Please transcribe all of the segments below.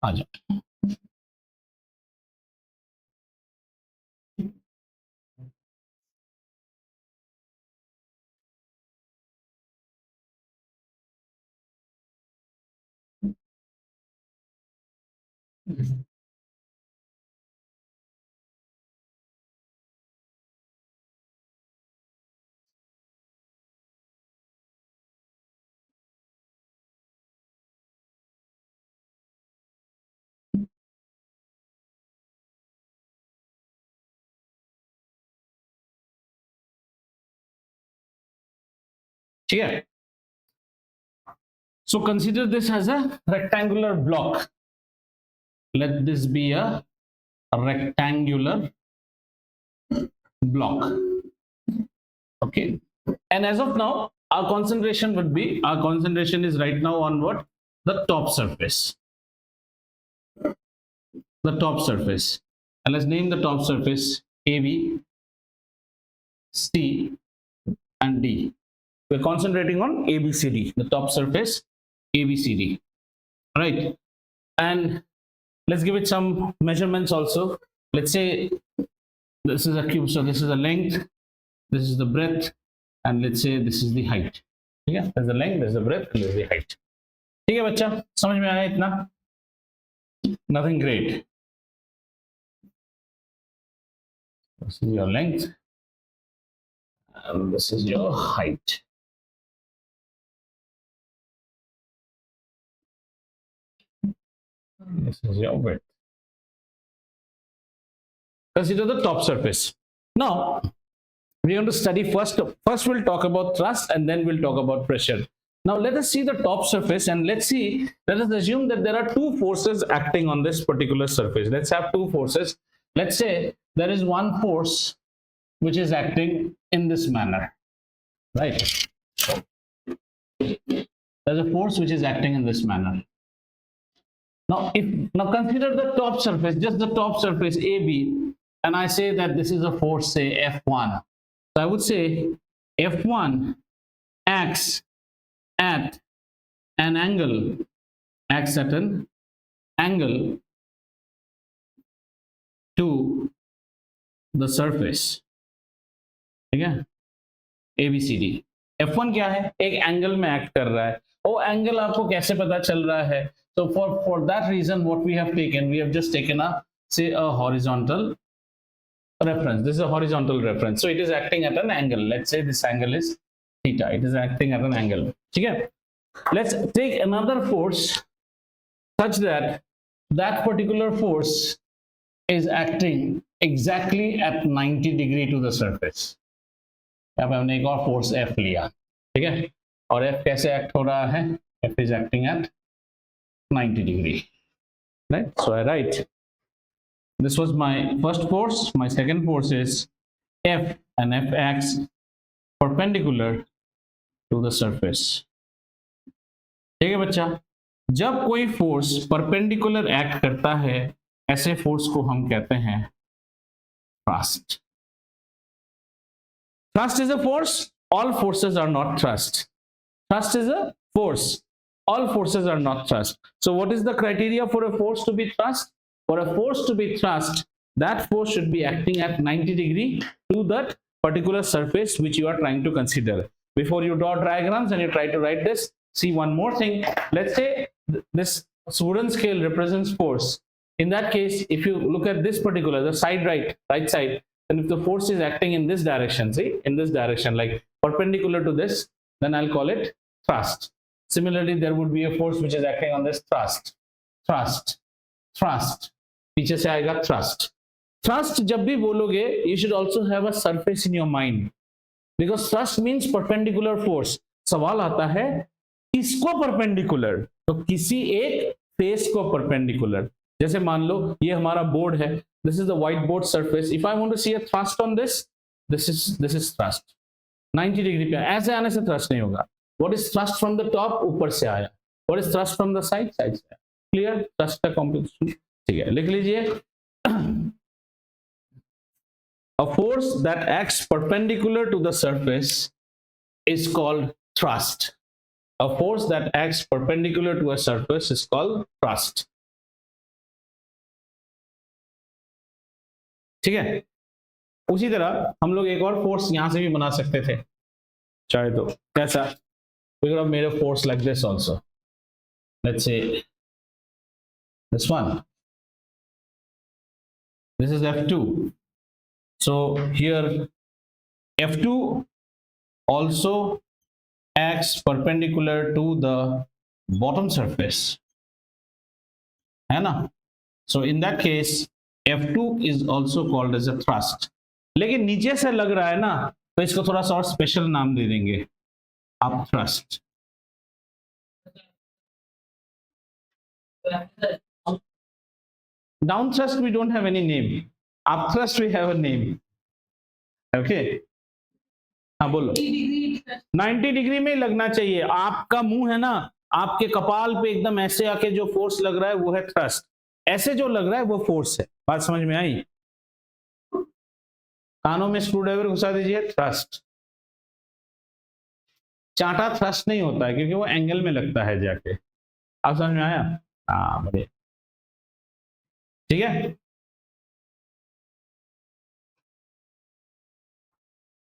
आ जाओ। ठीक है, so consider this as a rectangular block. Let this be a rectangular block. Okay, and as of now our concentration is right now on what? The top surface. The top surface, and let's name the top surface A, B, C and D. We're concentrating on ABCD, the top surface ABCD, right? And let's give it some measurements also. Let's say this is a cube, so this is the length, this is the breadth, and let's say this is the height. ठीक है, there's the length, there's the breadth, and there's the height. ठीक है बच्चा, समझ में आया इतना? Nothing great. This is your length and this is your height. This is your width. Consider the top surface. Now we're going to study first we'll talk about thrust and then we'll talk about pressure. Now let us see the top surface, and let us assume that there are two forces acting on this particular surface. Let's have two forces. Let's say there is one force which is acting in this manner, right? There's a force which is acting in this manner. Now consider the top surface, just the top surface AB, and I say that this is a force, say F1. So I would say F1 acts at an angle, to the surface. ठीक है, ABCD. F1 क्या है? एक angle में act कर रहा है. वो एंगल आपको कैसे पता चल रहा है? So for that reason, what we have just taken a horizontal reference. This is a horizontal reference. So it is acting at an angle. Let's say this angle is theta. It is acting at an angle. Okay. Let's take another force such that that particular force is acting exactly at 90 degree to the surface. यहाँ पे हमने एक और force F लिया, ठीक है? और F कैसे act हो रहा है? F is acting at 90 degree, right? So I write, this was my first force, my second force is F, and F acts perpendicular to the surface. ठीक है बच्चा, जब कोई फोर्स परपेंडिकुलर एक्ट करता है, ऐसे फोर्स को हम कहते हैं thrust. Thrust is a force. All forces are not thrust. Thrust is a force. All forces are not thrust. So what is the criteria for a force to be thrust? For a force to be thrust, that force should be acting at 90 degree to that particular surface which you are trying to consider. Before you draw diagrams and you try to write this, see one more thing. Let's say this wooden scale represents force. In that case, if you look at this particular, the side right side, and if the force is acting in this direction, see, in this direction, like perpendicular to this, then I'll call it thrust. Similarly, there would be a force which is acting on this thrust. पीछे से आएगा thrust. Thrust जब भी बोलोगे, you should also have a surface in your mind, because thrust means perpendicular force. सवाल आता है किसको perpendicular? तो किसी एक फेस को perpendicular. जैसे मान लो ये हमारा बोर्ड है, this is the whiteboard surface. If I want to see a thrust on this is thrust. 90 degree पे ऐसे आने से thrust नहीं होगा. What is thrust from the top? ऊपर से आया. What is thrust from the side से आया. Clear? Thrust का computation. ठीक है, लिख लीजिए. A force that acts perpendicular to the surface is called thrust. A force that acts perpendicular to a surface is called thrust. ठीक है। उसी तरह हम लोग एक और फोर्स यहां से भी बना सकते थे चाहे तो। कैसा? we could have made a force like this also. Let's say this one. This is F2. So here F2 also acts perpendicular to the bottom surface, है ना? So in that case F2 is also called as a thrust. लेकिन नीचे से लग रहा है ना, तो इसको थोड़ा सा और स्पेशल नाम दे देंगे, up thrust. Down thrust we don't have any name. Up thrust we have a name. Okay. हाँ बोलो। 90 डिग्री में लगना चाहिए। आपका मुंह है ना, आपके कपाल पे एकदम ऐसे आके जो फोर्स लग रहा है वो है थ्रस्ट, ऐसे जो लग रहा है वो फोर्स है। बात समझ में आई? कानों में स्क्रूड्राइवर घुसा दीजिए, थ्रस्ट। चांटा थ्रस्ट नहीं होता है क्योंकि वो एंगल में लगता है जाके। आप समझ में आया? हाँ बढ़िया, ठीक है।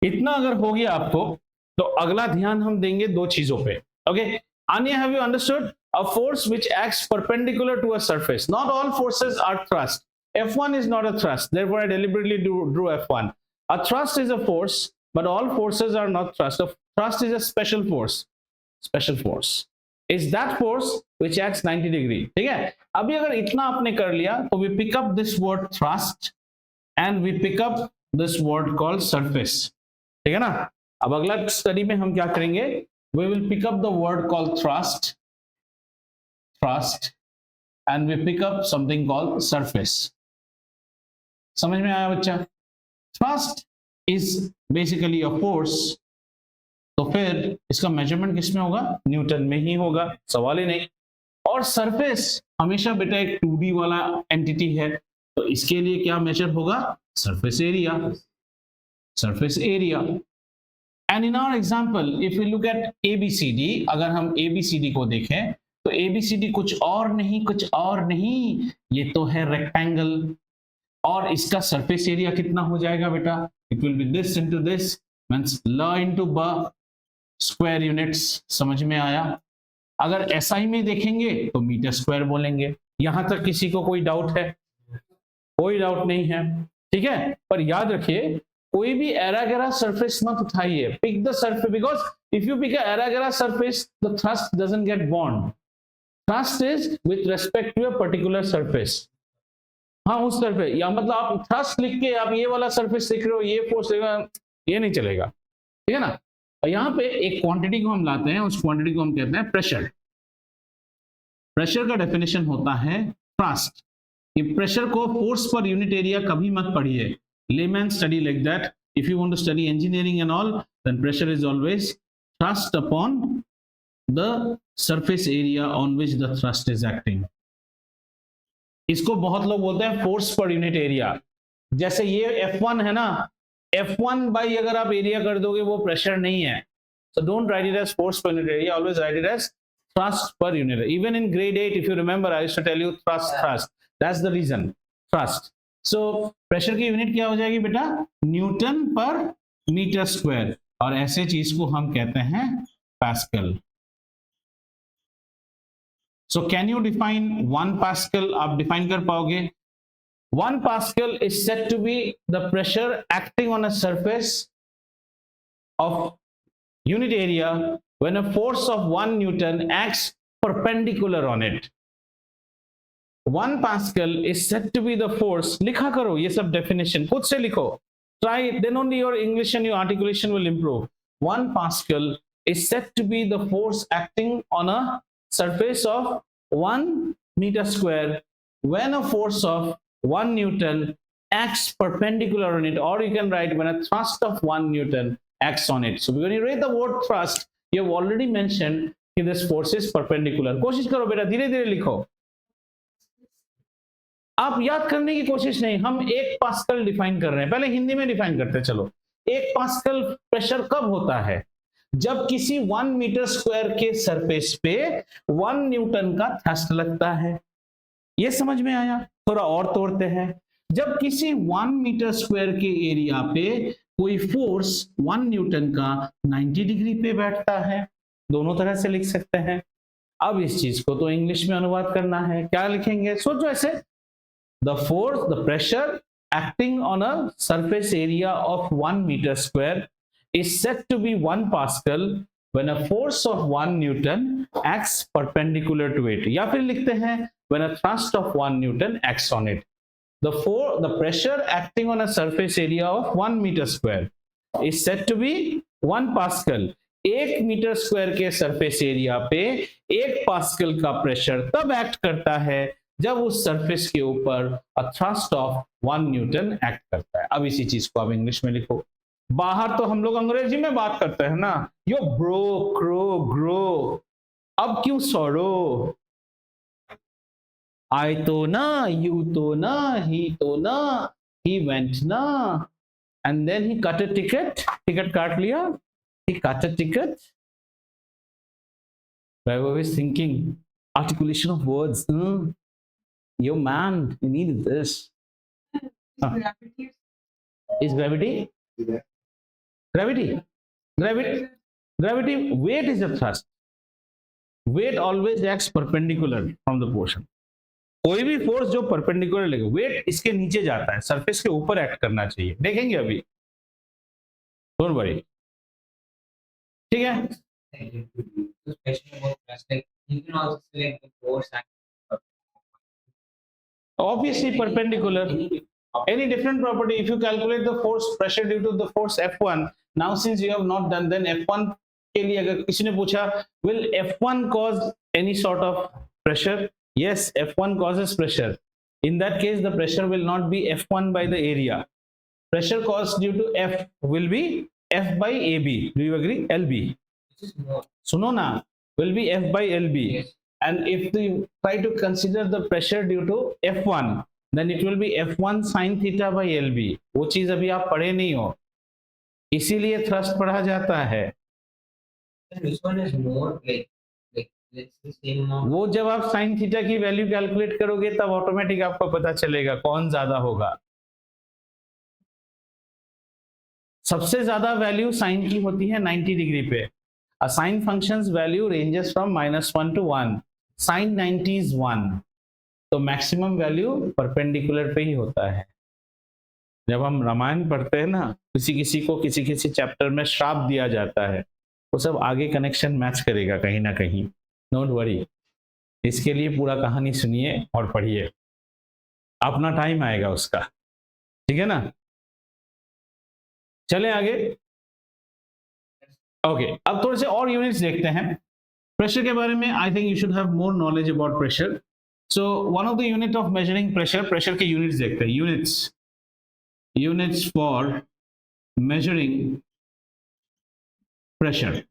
इतना अगर हो गया आपको, तो अगला ध्यान हम देंगे दो चीजों पे। Okay, Anya, have you understood? A force which acts perpendicular to a surface. Not all forces are thrust. F1 is not a thrust. Therefore, I deliberately drew F1. A thrust is a force, but all forces are not thrust. A thrust is a special force. Special force is that force which acts 90 degree. ठीक है? अभी अगर इतना आपने कर लिया, तो we pick up this word thrust and we pick up this word called surface. ठीक है ना? अब अगला स्टडी में हम क्या करेंगे? We will pick up the word called thrust, and we pick up something called surface. समझ में आया बच्चा? Thrust is basically a force. तो फिर इसका मेजरमेंट किसमें होगा? न्यूटन में ही होगा, सवाल ही नहीं। और सरफेस हमेशा बेटा एक 2D वाला एंटिटी है, तो इसके लिए क्या मेजर होगा? Surface area. Surface area. And in our example if you look at ABCD, अगर हम ABCD को देखें तो ABCD कुछ और नहीं, ये तो है रेक्टेंगल। और इसका सरफेस एरिया कितना हो जाएगा बेटा? It will be this into this, means ल इनटू ब, स्क्वायर यूनिट्स। समझ में आया? अगर SI में देखेंगे तो मीटर स्क्वायर बोलेंगे। यहां तक किसी को कोई डाउट है? कोई डाउट नहीं है, ठीक है। पर याद रखिए, कोई भी एरागेरा सरफेस मत उठाइए। Pick the surface, because if you pick a एरागेरा surface the thrust doesn't get bond. Thrust is with respect to a particular surface. हाँ, उस सरफेस, या मतलब आप थ्रस्ट लिख के आप ये वाला सरफेस देख रहे हो, ये फोर्स देगा, ये नहीं चलेगा, ठीक है ना। और यहाँ पे एक क्वांटिटी को हम लाते हैं, उस क्वांटिटी को हम कहते हैं प्रेशर। प्रेशर का डेफिनेशन होता है थ्रस्ट। ये प्रेशर को फोर्स पर यूनिट एरिया कभी मत पढ़िए। Layman study like that. If you want to study engineering and all, then pressure is always thrust upon the surface area on which the thrust is acting. इसको बहुत लोग बोलते हैं force per unit area. जैसे ये F1 है ना, F1 by अगर आप एरिया कर दोगे वो प्रेशर नहीं है। So don't write it as force per unit area, always write it as thrust per unit area. Even in grade 8, if you remember, I used to tell you thrust. That's the reason, thrust. So pressure की unit क्या हो जाएगी बेटा? Newton पर metre square, और ऐसे चीज को हम कहते हैं pascal. So can you define 1 pascal? आप डिफाइन कर पाओगे? 1 pascal is said to be the pressure acting on a surface of unit area when a force of 1 newton acts perpendicular on it. 1 Pascal is said to be the force। लिखा करो ये सब definition, खुद से लिखो, try it, then only your English and your articulation will improve। 1 Pascal is said to be the force acting on a surface of 1 meter square when a force of 1 Newton acts perpendicular on it, or you can write when a thrust of 1 Newton acts on it। So when you read the word thrust, you have already mentioned that this force is perpendicular। कोशिश करो बेटा, धीरे धीरे लिखो, आप याद करने की कोशिश नहीं। हम 1 पास्कल डिफाइन कर रहे हैं, पहले हिंदी में डिफाइन करते हैं। चलो, 1 पास्कल प्रेशर कब होता है? जब किसी 1 मीटर स्क्वायर के सरफेस पे 1 न्यूटन का थ्रस्ट लगता है। ये समझ में आया? थोड़ा और तोड़ते हैं। जब किसी 1 मीटर स्क्वायर के एरिया पे कोई फोर्स 1 न्यूटन का 90 डिग्री पे बैठता है। दोनों तरह से लिख सकते हैं। अब इस चीज को तो इंग्लिश में अनुवाद करना है, क्या लिखेंगे? सोचो ऐसे, the force, the pressure acting on a surface area of 1 meter square is said to be 1 Pascal when a force of 1 Newton acts perpendicular to it. या फिर लिखते हैं when a thrust of 1 Newton acts on it. The pressure acting on a surface area of 1 meter square is said to be 1 Pascal. 1 metre square के surface area पे 1 pascal का pressure तब act करता है जब उस सरफेस के ऊपर थ्रस्ट ऑफ 1 न्यूटन एक्ट करता है। अब इसी चीज को आप इंग्लिश में लिखो। बाहर तो हम लोग अंग्रेजी में बात करते हैं ना, यो ब्रो क्रो ग्रो, अब क्यों सॉरो? आई तो ना, यू तो ना, ही तो ना, ही वेंट ना, and then he cut a ticket, ticket काट लिया, he cut a ticket. Vaibhav is thinking articulation of words. Yo man, you need this. Is gravity? Gravity. Gravity. Weight is a thrust. Weight always acts perpendicular from the portion. कोई भी force जो perpendicular लगे, wait इसके नीचे जाता है, surface के ऊपर एक्ट करना चाहिए। देखेंगे अभी, डोंट वरी। ठीक है, obviously perpendicular. Any different property, if you calculate the force pressure due to the force F1, now since you have not done, then F1 के लिए अगर किसी ने पूछा will F1 cause any sort of pressure? Yes, F1 causes pressure. In that case the pressure will not be F1 by the area. Pressure caused due to F will be F by AB. Do you agree? LB. Suno na, will be F by LB. Yes. And if you try to consider the pressure due to F1, then it will be F1 sin theta by LB. वो चीज अभी आप पढ़े नहीं हो, इसीलिए thrust पढ़ा जाता है। This one is more like वो जब आप sin थीटा की वैल्यू कैलकुलेट करोगे तब ऑटोमेटिक आपको पता चलेगा कौन ज्यादा होगा। सबसे ज्यादा वैल्यू साइन की होती है 90 डिग्री पे। A sine functions value ranges from -1 to 1, sine 90 is 1, तो मैक्सिमम वैल्यू परपेंडिकुलर पे ही होता है। जब हम रामायण पढ़ते हैं ना, किसी किसी को किसी किसी चैप्टर में श्राप दिया जाता है, वो सब आगे कनेक्शन मैच करेगा कहीं ना कहीं, डोंट वरी। इसके लिए पूरा कहानी सुनिए और पढ़िए, अपना टाइम आएगा उसका, ठीक है ना। चले आगे। ओके, अब थोड़े से और यूनिट्स देखते हैं प्रेशर के बारे में। I think you should have more knowledge about pressure. So one of the unit of measuring pressure, pressure के यूनिट्स देखते हैं। Units for measuring pressure.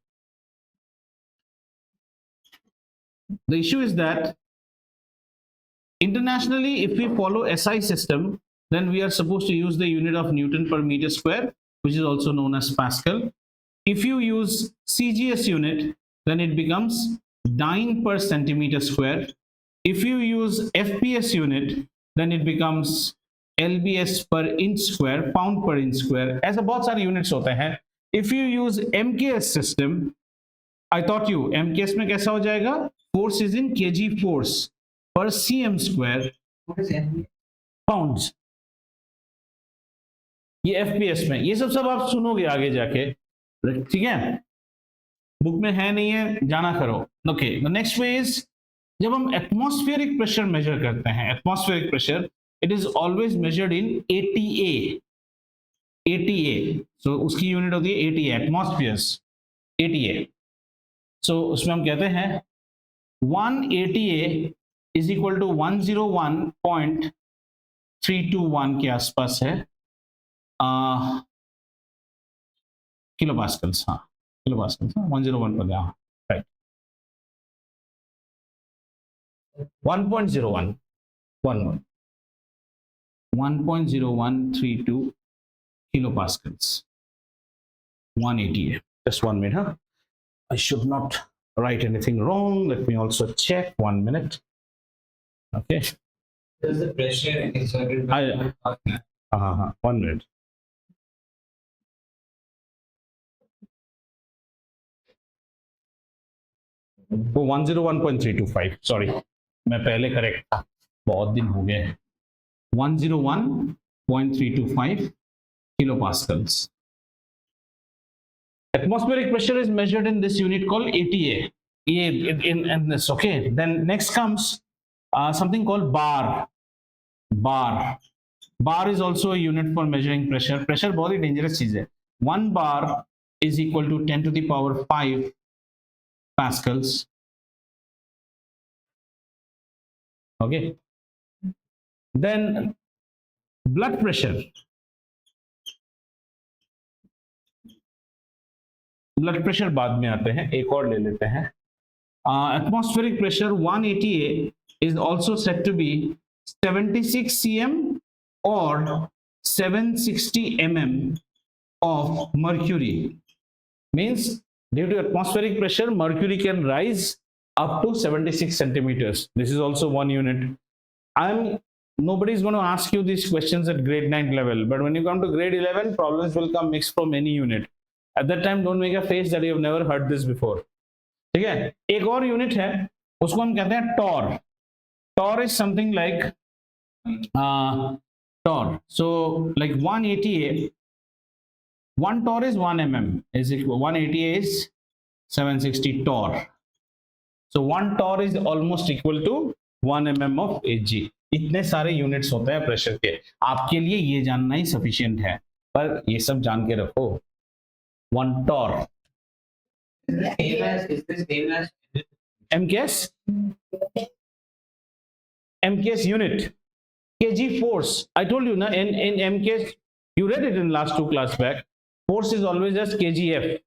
The issue is that internationally, if we follow SI system, then we are supposed to use the unit of Newton per meter square, which is also known as Pascal. If you use CGS unit, then it becomes dyne per centimeter square. If you use FPS unit, then it becomes LBS per inch square, pound per inch square. ऐसा बहुत सारे units होते हैं। If you use MKS system, I taught you MKS में कैसा हो जाएगा? Force is in kg force per cm square. What is MPS? Pounds. ये FPS में, ये सब आप सुनोगे आगे जाके, ठीक है। बुक में है नहीं है, जाना करो। Okay, the next way is, जब हम एटमॉस्फेरिक प्रेशर मेजर करते हैं, atmospheric pressure it is always measured in ATA। सो उसकी यूनिट होती है ATA, एटमॉस्फेयर्स, ATA। सो उसमें हम कहते हैं 1 ATA इज इक्वल टू 101.321 के आसपास है किलो पास्कल्स। हाँ, किलो पास्कल्स, 101 पर, हाँ right, 1.0132 kilo pascals, 1 ATA। Just 1 minute, huh? I should not write anything wrong. Let me also check, 1 minute. Okay. Does the pressure exerted by I- one partner? हाँ 1 minute. वो 101.325, sorry मैं पहले correct था, बहुत दिन हो गए. 101.325 kilopascals. Atmospheric pressure is measured in this unit called ATA. In this, okay. Then next comes something called bar. Bar is also a unit for measuring pressure. Pressure बहुत ही dangerous चीज है. 1 bar is equal to 10 to the power 5 pascals. Okay. Then blood pressure. Blood pressure बाद में आते हैं, एक और ले लेते हैं. Atmospheric pressure 180 is also said to be 76 cm or 760 mm of mercury. Means due to atmospheric pressure, mercury can rise up to 76 centimeters. This is also one unit. Nobody is going to ask you these questions at grade 9 level, but when you come to grade 11, problems will come mixed from any unit. At that time, don't make a face that you have never heard this before. ठीक है. एक और unit है, उसको हम कहते हैं torr. Torr is something like torr. So like 180, 1 torr is 1 mm, is equal 180 is 760 torr. So 1 torr is almost equal to 1 mm of Hg. इतने सारे यूनिट्स होते हैं प्रेशर के. आपके लिए ये जानना ही सफिशिएंट है, पर ये सब जान के रखो. 1 torr. Is the same as MKS? MKS unit. kg force. I told you, na, in MKS, you read it in last 2 class back. Force is always just kgf.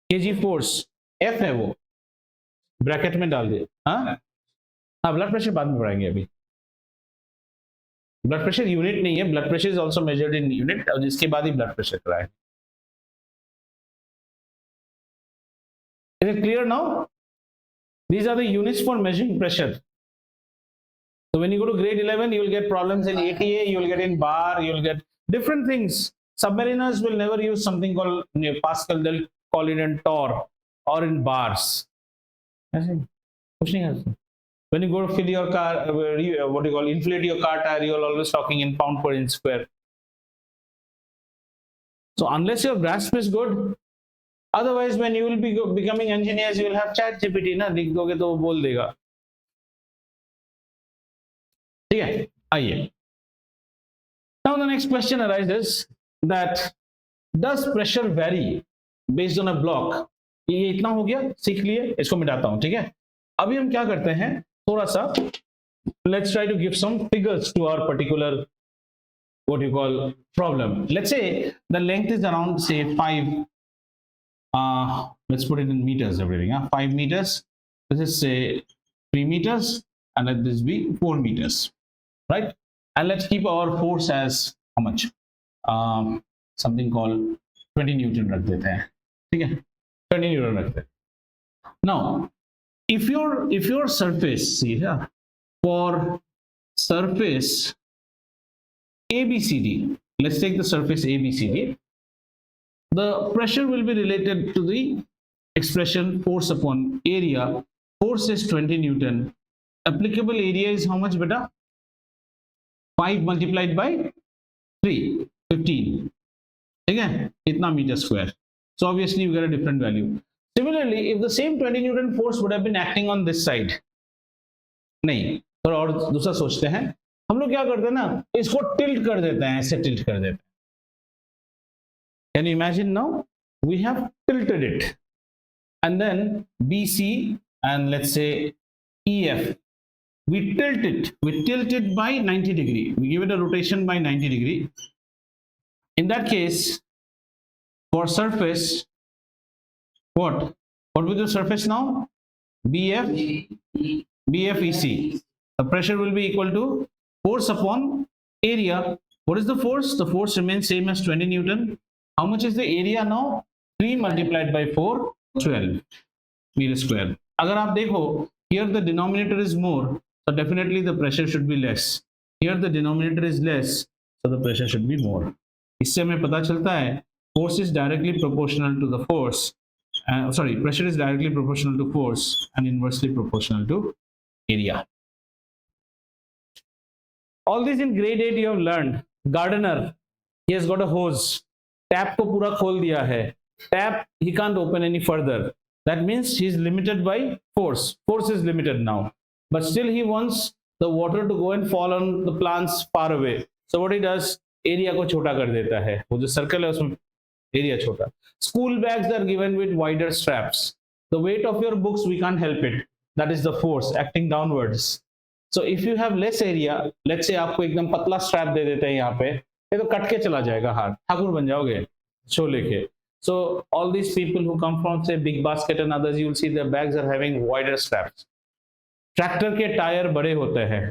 kg force. F है वो. Bracket में डाल दे. हाँ, blood pressure बाद में पढ़ाएंगे. अभी blood pressure unit नहीं है. Blood pressure is also measured in unit, और जिसके बाद ही ब्लड प्रेशर कराए. Is it clear now? These are the units for measuring pressure. So when you go to grade 11, you will get problems in ATA, you will get in bar, you will get different things. Submariners will never use something called Pascal, they'll call it in torr or in bars. When you go to fill your car, what do you call, inflate your car tire, you're always talking in pound per inch square. So unless your grasp is good, otherwise when you will be becoming engineers, you will have ChatGPT, ना, लिख दोगे तो वो बोल देगा. ठीक है, आइए. Now the next question arises that does pressure vary based on a block? ये इतना हो गया, सीख लिए, इसको मिटाता हूं. ठीक है, अभी हम क्या करते हैं, थोड़ा सा let's try to give some figures to our particular what you call problem. Let's say the length is around, say, 5, let's put it in meters, everything, 5 meters. This is, say, 3 meters, and let this be 4 meters, right? And let's keep our force as how much? Something called 20 Newton रख देते हैं. ठीक है, 20 Newton रखते हैं. Now, if your surface, see here, for surface ABCD, let's take the surface ABCD, the pressure will be related to the expression force upon area. Force is 20 Newton. Applicable area is how much, beta? 5 multiplied by 3, 15. Okay, itna meter square. So obviously you get a different value. Similarly, if the same 20 Newton force would have been acting on this side, नहीं, थोड़ा और दूसरा सोचते हैं. हम लोग क्या करते हैं ना, इसको टिल्ट कर देते हैं, ऐसे टिल्ट कर देते हैं. Can you imagine now? We have tilted it, and then BC and let's say EF, we tilt it by 90 degree. We give it a rotation by 90 degree. In that case, for surface, what will the surface now? BFEC. The pressure will be equal to force upon area. What is the force? The force remains same as 20 Newton. How much is the area now? 3 multiplied by 4, 12 meter square. अगर आप देखो, here the denominator is more, So definitely the pressure should be less. Here the denominator is less, so the pressure should be more. इससे हमें पता चलता है force is directly proportional to the force. Pressure is directly proportional to force and inversely proportional to area. All this in grade 8 you have learned. Gardener, he has got a hose. Tap को पूरा खोल दिया है. Tap he can't open any further. That means he is limited by force. Force is limited now, but still he wants the water to go and fall on the plants far away. So what he does, area को छोटा कर देता है. वो जो circle है उसमें area छोटा. School bags are given with wider straps. The weight of your books we can't help it. That is the force acting downwards. So if you have less area, let's say आपको एकदम पतला strap दे देते हैं यहाँ पे, ये तो cut के चला जाएगा हाथ, ठाकुर बन जाओगे छोले के. So all these people who come from say Big Basket and others, you will see their bags are having wider straps. Tractor के टायर बड़े होते हैं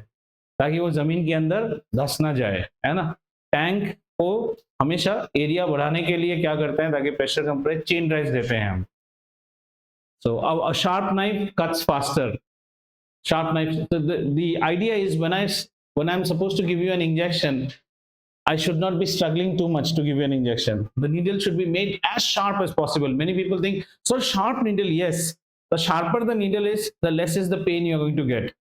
ताकि वो जमीन के अंदर धस ना जाए, है ना. टैंक को हमेशा एरिया बढ़ाने के लिए क्या करते हैं ताकि प्रेशर कम पड़े, चेन ड्राइव्स देते हैं हम. So a sharp knife cuts faster. Sharp knife. So the idea is when I'm supposed to give you an injection, I should not be struggling too much to give you an injection. The needle should be made as sharp as possible. Many people think, so sharp needle, yes. The sharper the needle is, the less is the pain you're going to get.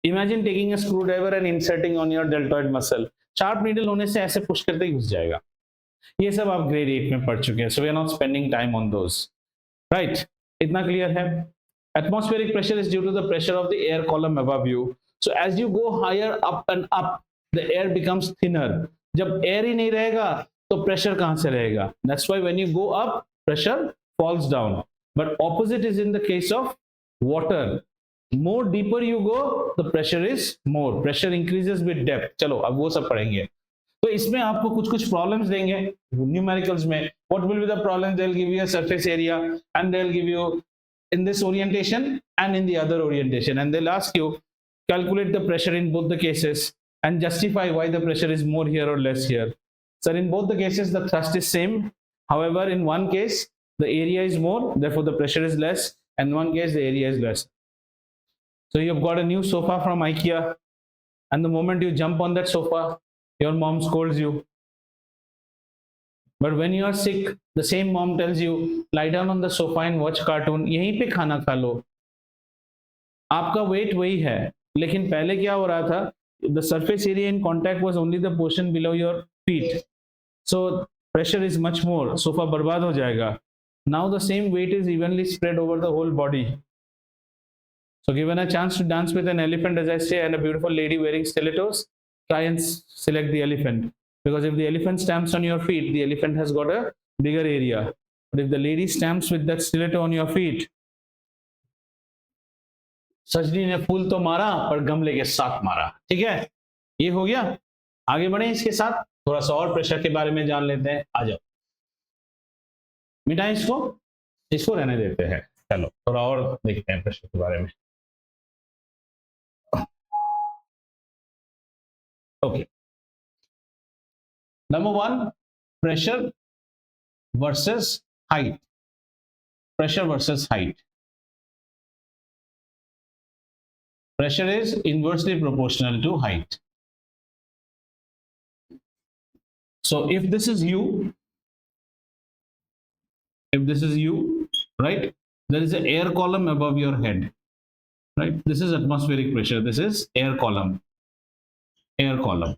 Imagine taking a screwdriver and inserting on your deltoid muscle. Sharp needle होने से ऐसे push करते ही घुस जाएगा. ये सब आप grade 8 में पढ़ चुके हैं. So we are not spending time on those. Right? इतना clear है? Atmospheric pressure is due to the pressure of the air column above you. So as you go higher up and up, the air becomes thinner. जब air ही नहीं रहेगा तो pressure कहां से रहेगा. That's why when you go up, pressure falls down. But opposite is in the case of water. More deeper you go, the pressure is more. Pressure increases with depth. चलो अब वो सब पढ़ेंगे. तो इसमें आपको कुछ कुछ प्रॉब्लम्स देंगे न्यूमेरिकल्स में. What will be the problem? They'll give you a surface area and they'll give you in this orientation and in the other orientation, and they'll ask you calculate the pressure in both the cases and justify why the pressure is more here or less here. So in both the cases the thrust is same. However, in one case the area is more, therefore the pressure is less, and in one case the area is less. So you've got a new sofa from IKEA, and the moment you jump on that sofa, your mom scolds you. But when you are sick, the same mom tells you lie down on the sofa and watch cartoon. यहीं पे खाना खा लो. आपका weight वही है, लेकिन पहले क्या हो रहा था, the surface area in contact was only the portion below your feet, so pressure is much more. Sofa बर्बाद हो जाएगा. Now the same weight is evenly spread over the whole body. So given a chance to dance with an elephant, as I say, and a beautiful lady wearing stilettos, try and select the elephant, because if the elephant stamps on your feet, the elephant has got a bigger area. But if the lady stamps with that stiletto on your feet, सजनी ने फूल तो मारा पर गमले के साथ मारा. ठीक है, ये हो गया. आगे बढ़े इसके साथ, थोड़ा सा और प्रेशर के बारे में जान लेते हैं. आ जाओ, मिटाएं इसको रहने देते हैं. चलो थोड़ा और देखते हैं प्रेशर के बारे में. Okay, number 1, pressure versus height. Pressure versus height. Pressure is inversely proportional to height. So if this is you, right, there is an air column above your head, right? This is atmospheric pressure. This is air column. Now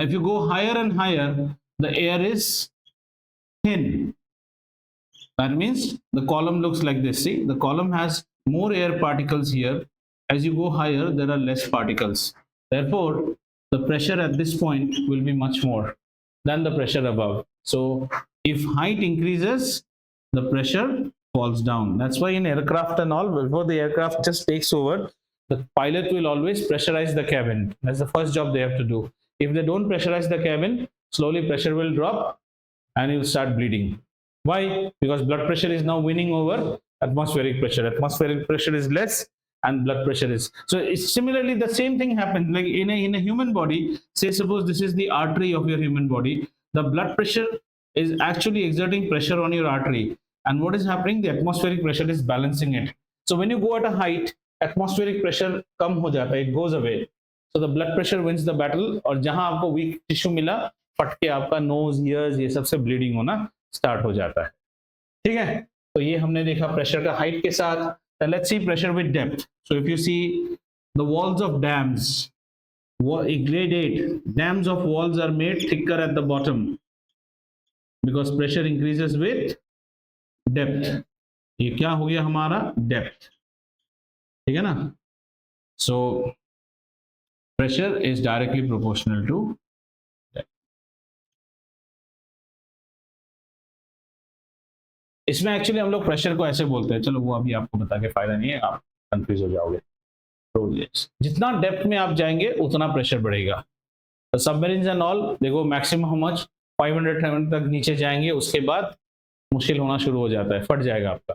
if you go higher and higher, the air is thin. That means the column looks like this. See, the column has more air particles here. As you go higher, there are less particles. Therefore, the pressure at this point will be much more than the pressure above. So if height increases, the pressure falls down. That's why in aircraft and all, before the aircraft just takes over, the pilot will always pressurize the cabin. That's the first job they have to do. If they don't pressurize the cabin, slowly pressure will drop and you'll start bleeding. Why? Because blood pressure is now winning over atmospheric pressure. Atmospheric pressure is less and blood pressure is. So it's similarly the same thing happens like in a human body. Say suppose this is the artery of your human body. The blood pressure is actually exerting pressure on your artery, and what is happening? The atmospheric pressure is balancing it. So when you go at a height, atmospheric pressure कम हो जाता है, it goes away, so the blood pressure wins the battle, और जहां आपको week tissue मिला, फट के आपका नोज, ईयर्स, ये सबसे ब्लीडिंग होना स्टार्ट हो जाता है। ठीक है, तो ये हमने देखा प्रेशर का हाइट के साथ। Let's see pressure with depth. So if you see the walls of dams, grade 8 dams of walls are made thicker at the bottom because pressure increases with depth. ये क्या हो गया हमारा डेप्थ, ठीक है ना। So pressure is directly proportional to depth. इसमें actually हम लोग प्रेशर को ऐसे बोलते हैं, चलो वो अभी आपको बता के फायदा नहीं है, आप कंफ्यूज हो जाओगे। तो जितना डेप्थ में आप जाएंगे उतना प्रेशर बढ़ेगा। तो सबमरीन्स एंड ऑल देखो मैक्सिमम हाउ मच 500 तक नीचे जाएंगे, उसके बाद मुश्किल होना शुरू हो जाता है, फट जाएगा आपका।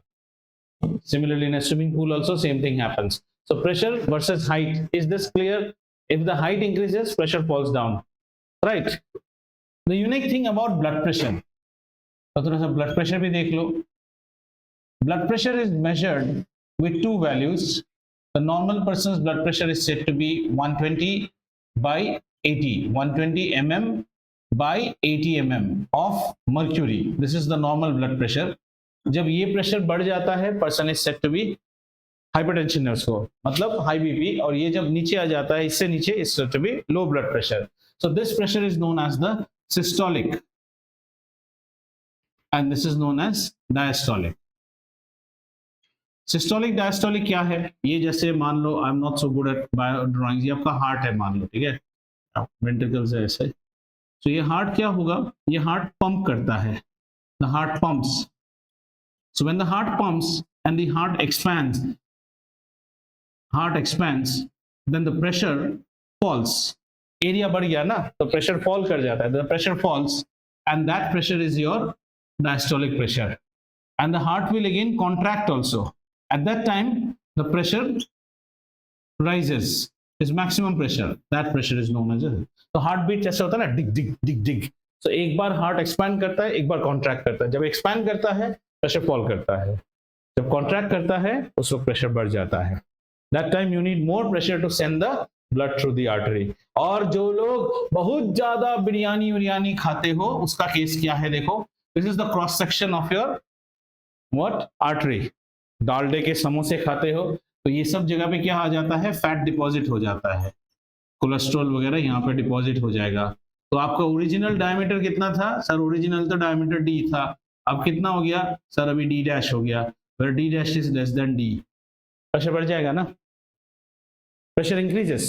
Similarly in a swimming pool also same thing happens. So pressure versus height, is this clear? If the height increases, pressure falls down, right? The unique thing about blood pressure, तो थोड़ा सा blood pressure भी देख लो। Blood pressure is measured with two values. The normal person's blood pressure is said to be 120 by 80, 120 mm by 80 mm of mercury. This is the normal blood pressure. जब ये pressure बढ़ जाता है, person is set to be hypertension है उसको, मतलब high BP, और ये जब नीचे आ जाता है, इससे नीचे is set to be low blood pressure. So this pressure is known as the systolic and this is known as diastolic. Systolic diastolic क्या है? ये जैसे मान लो, I am not so good at bio drawing, ये आपका heart है मान लो, ठीक है, वेंट्रिकल्स है ऐसे। तो ये हार्ट क्या होगा? ये हार्ट पंप करता है, the heart pumps. So when the heart pumps and the heart expands, then the pressure falls. Area बढ़ गया ना, तो pressure fall कर जाता है. The pressure falls, and that pressure is your diastolic pressure. And the heart will again contract also. At that time, the pressure rises. Is maximum pressure. That pressure is known as. तो heartbeat जैसे होता है ना, dig dig dig dig. So एक बार heart expand करता है, एक बार contract करता है. जब expand करता है, प्रेशर फॉल करता है, जब कॉन्ट्रैक्ट करता है उस वक्त प्रेशर बढ़ जाता है। That time you need more pressure to send the blood through the artery. और जो लोग बहुत ज्यादा बिरयानी खाते हो, उसका केस क्या है देखो, this is the cross section of your what artery. डालडे के समोसे खाते हो तो ये सब जगह पे क्या आ जाता है, फैट डिपॉजिट हो जाता है, कोलेस्ट्रॉल वगैरह यहाँ पे डिपॉजिट हो जाएगा। तो आपका ओरिजिनल डायमीटर कितना था सर? ओरिजिनल तो डायमीटर डी था, अब कितना हो गया सर? अभी डी डैश हो गया, where d dash is less than d, pressure बढ़ जाएगा ना, pressure increases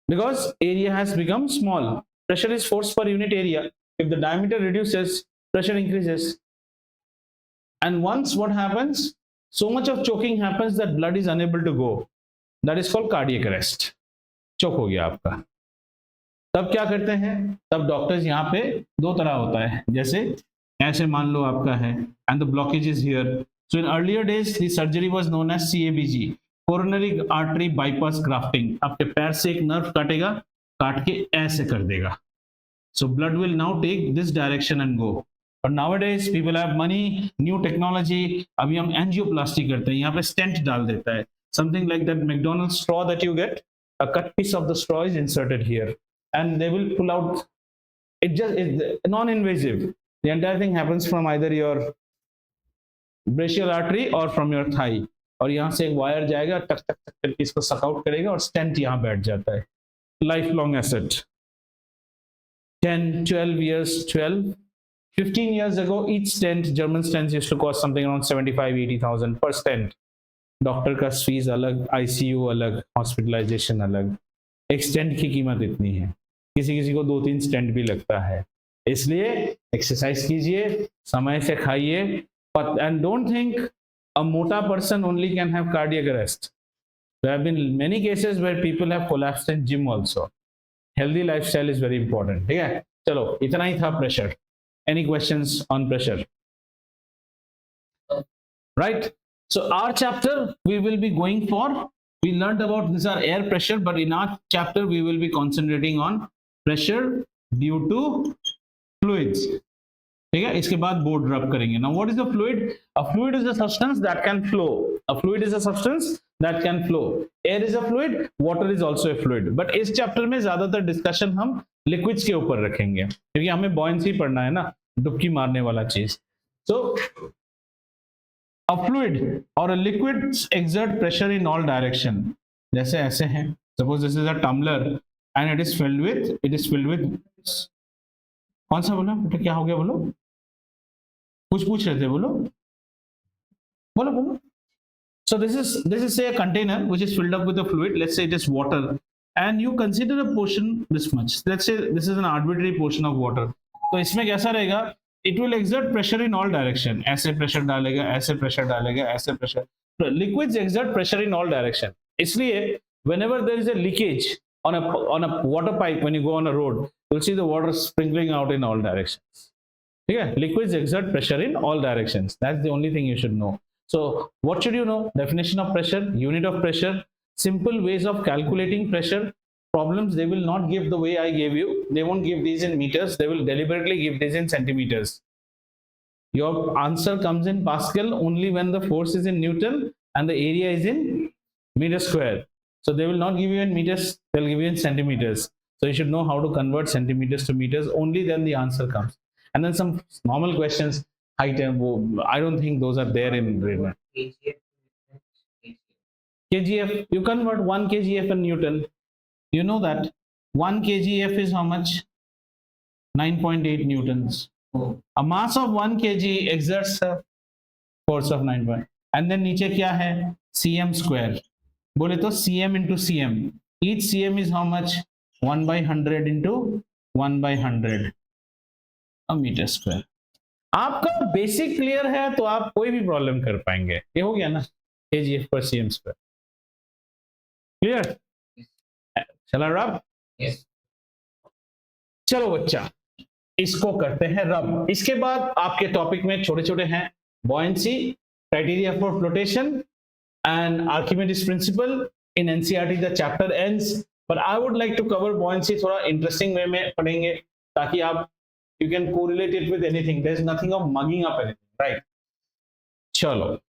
because area has become small. Pressure is force per unit area. If the diameter reduces, pressure increases. And once what happens, so much of choking happens that blood is unable to go. That is called cardiac arrest. चोक हो गया आपका। तब क्या करते हैं? तब doctors यहाँ पे दो तरह होता है, जैसे ऐसे मान लो आपका है and the blockage is here. So in earlier days the surgery was known as CABG, coronary artery bypass grafting. आपके पैर से एक नर्व काटेगा, काट के ऐसे कर देगा, so blood will now take this direction and go. और nowadays people have money, new technology, अभी हम एंजियोप्लास्टी करते हैं, यहाँ पे स्टेंट डाल देता है, something like that McDonald's straw that you get, a cut piece of the straw is inserted here and they will pull out. It just is non-invasive. The entire thing happens from either your brachial artery or from your thigh. और यहाँ से एक wire जाएगा, टक टक टक करके इसको सक आउट करेगा और स्टेंट यहाँ बैठ जाता है। Life long asset. 10, 12 years, 12, 15 years ago, each stent, German stents used to cost something around 75-80,000 per stent. Doctor का फीस अलग, ICU अलग, हॉस्पिटलाइजेशन अलग। एक स्टेंट की कीमत इतनी है, किसी को 2-3 स्टेंट भी लगता है। इसलिए एक्सरसाइज कीजिए, समय से खाइए, एंड डोंट थिंक अ मोटा person only can have cardiac arrest. There have been many cases where people have collapsed in gym also. Healthy lifestyle is very important. ठीक है, चलो इतना ही था pressure. Any questions on pressure? Right, so our chapter we will be going for, we learned about these are air pressure, but in our chapter we will be concentrating on pressure due to fluids. ठीक है, इसके बाद board रब करेंगे. Now what is the fluid? A fluid is a substance that can flow. A fluid is a substance that can flow. Air is a fluid, water is also a fluid. But इस chapter में ज्यादातर discussion हम liquids के ऊपर रखेंगे क्योंकि हमें buoyancy पढ़ना है ना, डुबकी मारने वाला चीज. सो a fluid or a liquid exert pressure in all direction. जैसे ऐसे हैं, suppose this is a tumbler and it is filled with कौन सा बोला बेटा, क्या हो गया बोलो, कुछ पूछ रहे थे, बोलो बोलो बोलो. So this is say a container which is filled up with a fluid. Let's say it is water, and you consider a portion this much. Let's say this is an arbitrary portion of water. तो इसमें कैसा रहेगा? It will exert pressure in all direction. ऐसे pressure डालेगा, ऐसे pressure डालेगा, ऐसे pressure. Liquids exert pressure in all direction. इसलिए whenever there is a leakage on a water pipe, when you go on a road, you'll see the water sprinkling out in all directions. ठीक है? Liquids exert pressure in all directions. That's the only thing you should know. So what should you know? Definition of pressure, unit of pressure, simple ways of calculating pressure. Problems they will not give the way I gave you. They won't give these in meters. They will deliberately give these in centimeters. Your answer comes in Pascal only when the force is in Newton and the area is in meter square. So they will not give you in meters. They'll give you in centimeters. So you should know how to convert centimeters to meters. Only then the answer comes. And then some normal questions. Height and I don't think those are there in radar. kgf, you convert 1 kgf in Newton. You know that 1 kgf is how much? 9.8 newtons. A mass of 1 kg exerts a force of 9. And then नीचे क्या है? cm square. बोले तो cm into cm. Each cm is how much? 1 by 100 into 1 by 100 a meter square. आपका basic clear है तो आप कोई भी प्रॉब्लम कर पाएंगे. ये हो गया ना, kgf per cm square. Clear? चला रब? Yes. चलो बच्चा, इसको करते हैं रब. इसके बाद आपके टॉपिक में छोटे छोटे हैं buoyancy, criteria for flotation and Archimedes principle. In NCERT the chapter ends, but I would like to cover buoyancy थोड़ा इंटरेस्टिंग वे में पढ़ेंगे ताकि आप you can correlate it with anything. There's nothing of mugging up anything, right? Chalo.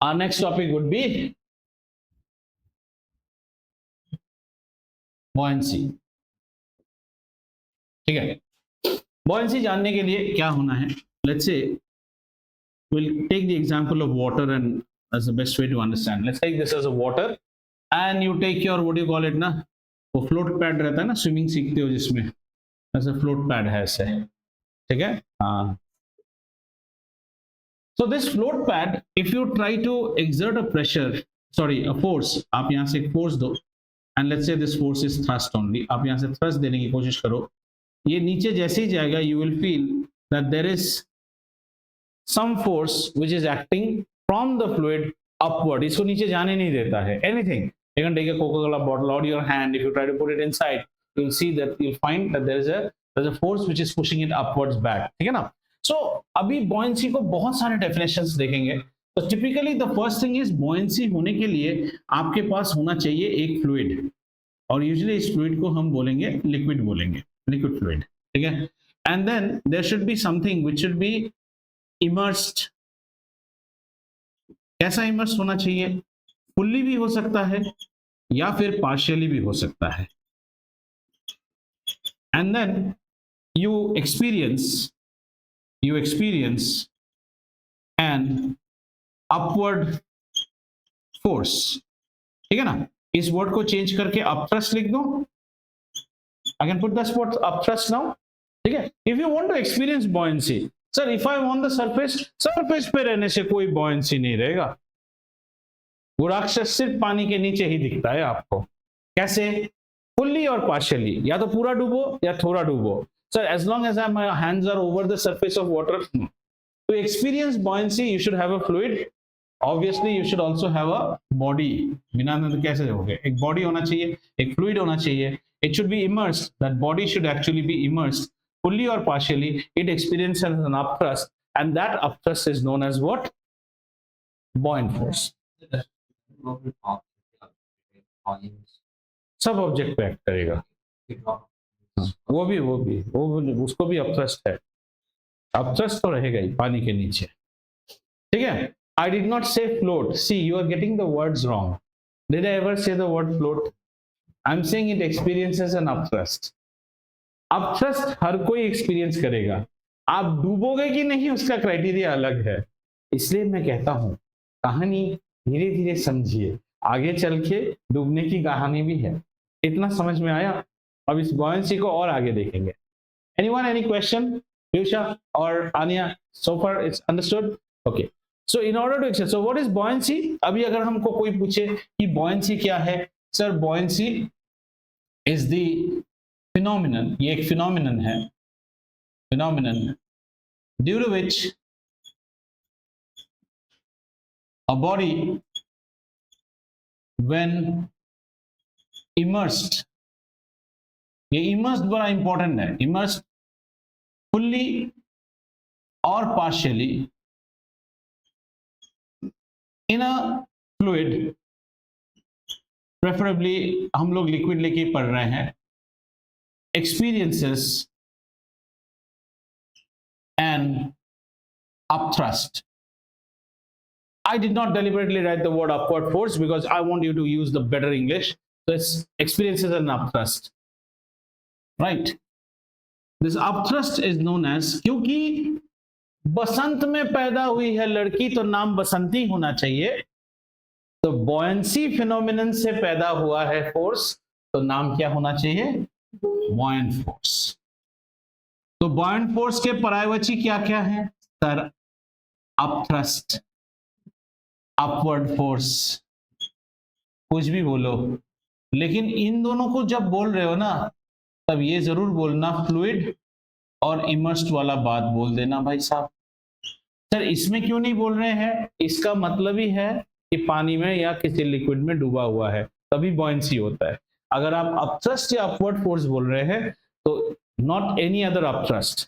Our next topic would be buoyancy. ठीक है, buoyancy जानने के लिए क्या होना है? Let's say we'll take the example of water, and that's the best way to understand. Let's take this as a water, and you take your, what do you call it ना, वो float pad रहता है ना, swimming सीखते हो जिसमें, ऐसा float pad है ऐसे, ठीक है? हाँ. So this float pad, if you try to exert a pressure, sorry, a force, आप यहाँ से एक force दो, and let's say this force is thrust only. आप यहाँ से thrust देने की कोशिश करो, ये नीचे जैसे ही जाएगा, you will feel that there is some force which is acting from the fluid upward. इसको नीचे जाने नहीं देता है. Anything. You can take a Coca-Cola bottle out of your hand. If you try to put it inside, you'll see that you'll find that there's a force which is pushing it upwards back. ठीक है ना? So अभी buoyancy को बहुत सारे definitions देखेंगे. तो typically the first thing is buoyancy होने के लिए आपके पास होना चाहिए एक fluid, और usually इस fluid को हम बोलेंगे liquid, बोलेंगे liquid fluid. ठीक है? And then there should be something which should be immersed. कैसा immersed होना चाहिए? फुल्ली भी हो सकता है या फिर पार्शियली भी हो सकता है. And then you experience an upward force. ठीक है ना? इस वर्ड को चेंज करके upthrust लिख दो. I can put this word upthrust now. ठीक है? If you want to experience buoyancy, sir, if I want the surface पे रहने से कोई buoyancy नहीं रहेगा. वो राक्षस सिर्फ पानी के नीचे ही दिखता है आपको. कैसे? फुल्ली और पार्शियली, या तो पूरा डूबो या थोड़ा डूबो. Sir, as long as my hands are over the surface of water, to experience buoyancy you should have a fluid. Obviously you should also have a body. बिना तो कैसे होगे? एक body होना चाहिए, एक fluid होना चाहिए. It should be immersed. That body should actually be immersed fully or partially. It experiences an upthrust, and that upthrust is known as what? Buoyant force. सब ऑब्जेक्ट पे एक्ट करेगा. वो भी उसको भी अपथ्रस्ट है. अपथ्रस्ट तो रहेगा ही पानी के नीचे, ठीक है। I did not say float, see you are getting the words wrong. Did I ever say the word float? I am saying it experiences an upthrust. Upthrust हर कोई एक्सपीरियंस करेगा, आप डूबोगे कि नहीं उसका क्राइटेरिया अलग है। इसलिए मैं कहता हूं कहानी धीरे धीरे समझिए, आगे चल के डूबने की कहानी भी है। इतना समझ में आया? अब इस बॉयंसी को और आगे देखेंगे। Anyone, any question? Piyusha or Anya, so far it's understood? Okay. So in order to explain, so what is buoyancy? अभी अगर हमको कोई पूछे कि buoyancy क्या है, sir, buoyancy is the phenomenon, ये एक phenomenon है, phenomenon due to which a body when immersed, ये immersed बड़ा important है, immersed fully or partially in a fluid, preferably हम लोग liquid लेके पढ़ रहे हैं, experiences an upthrust. I did not deliberately write the word upward force because I want you to use the better English. So it's experiences an upthrust, right? This upthrust is known as, क्योंकि बसंत में पैदा हुई है लड़की तो नाम बसंती होना चाहिए, तो बॉयंसी फिनोमिनन से पैदा हुआ है फोर्स तो नाम क्या होना चाहिए? Buoyant force. तो बॉयंट फोर्स के पर्यायवाची क्या क्या है सर? अपथ्रस्ट, अपवर्ड फोर्स, कुछ भी बोलो, लेकिन इन दोनों को जब बोल रहे हो ना तब ये जरूर बोलना फ्लूइड और इमर्स्ड वाला बात बोल देना भाई साहब। सर इसमें क्यों नहीं बोल रहे हैं? इसका मतलब ही है कि पानी में या किसी लिक्विड में डूबा हुआ है तभी बॉयंसी होता है। अगर आप अपथ्रस्ट या अपवर्ड फोर्स बोल रहे हैं तो not any other upthrust.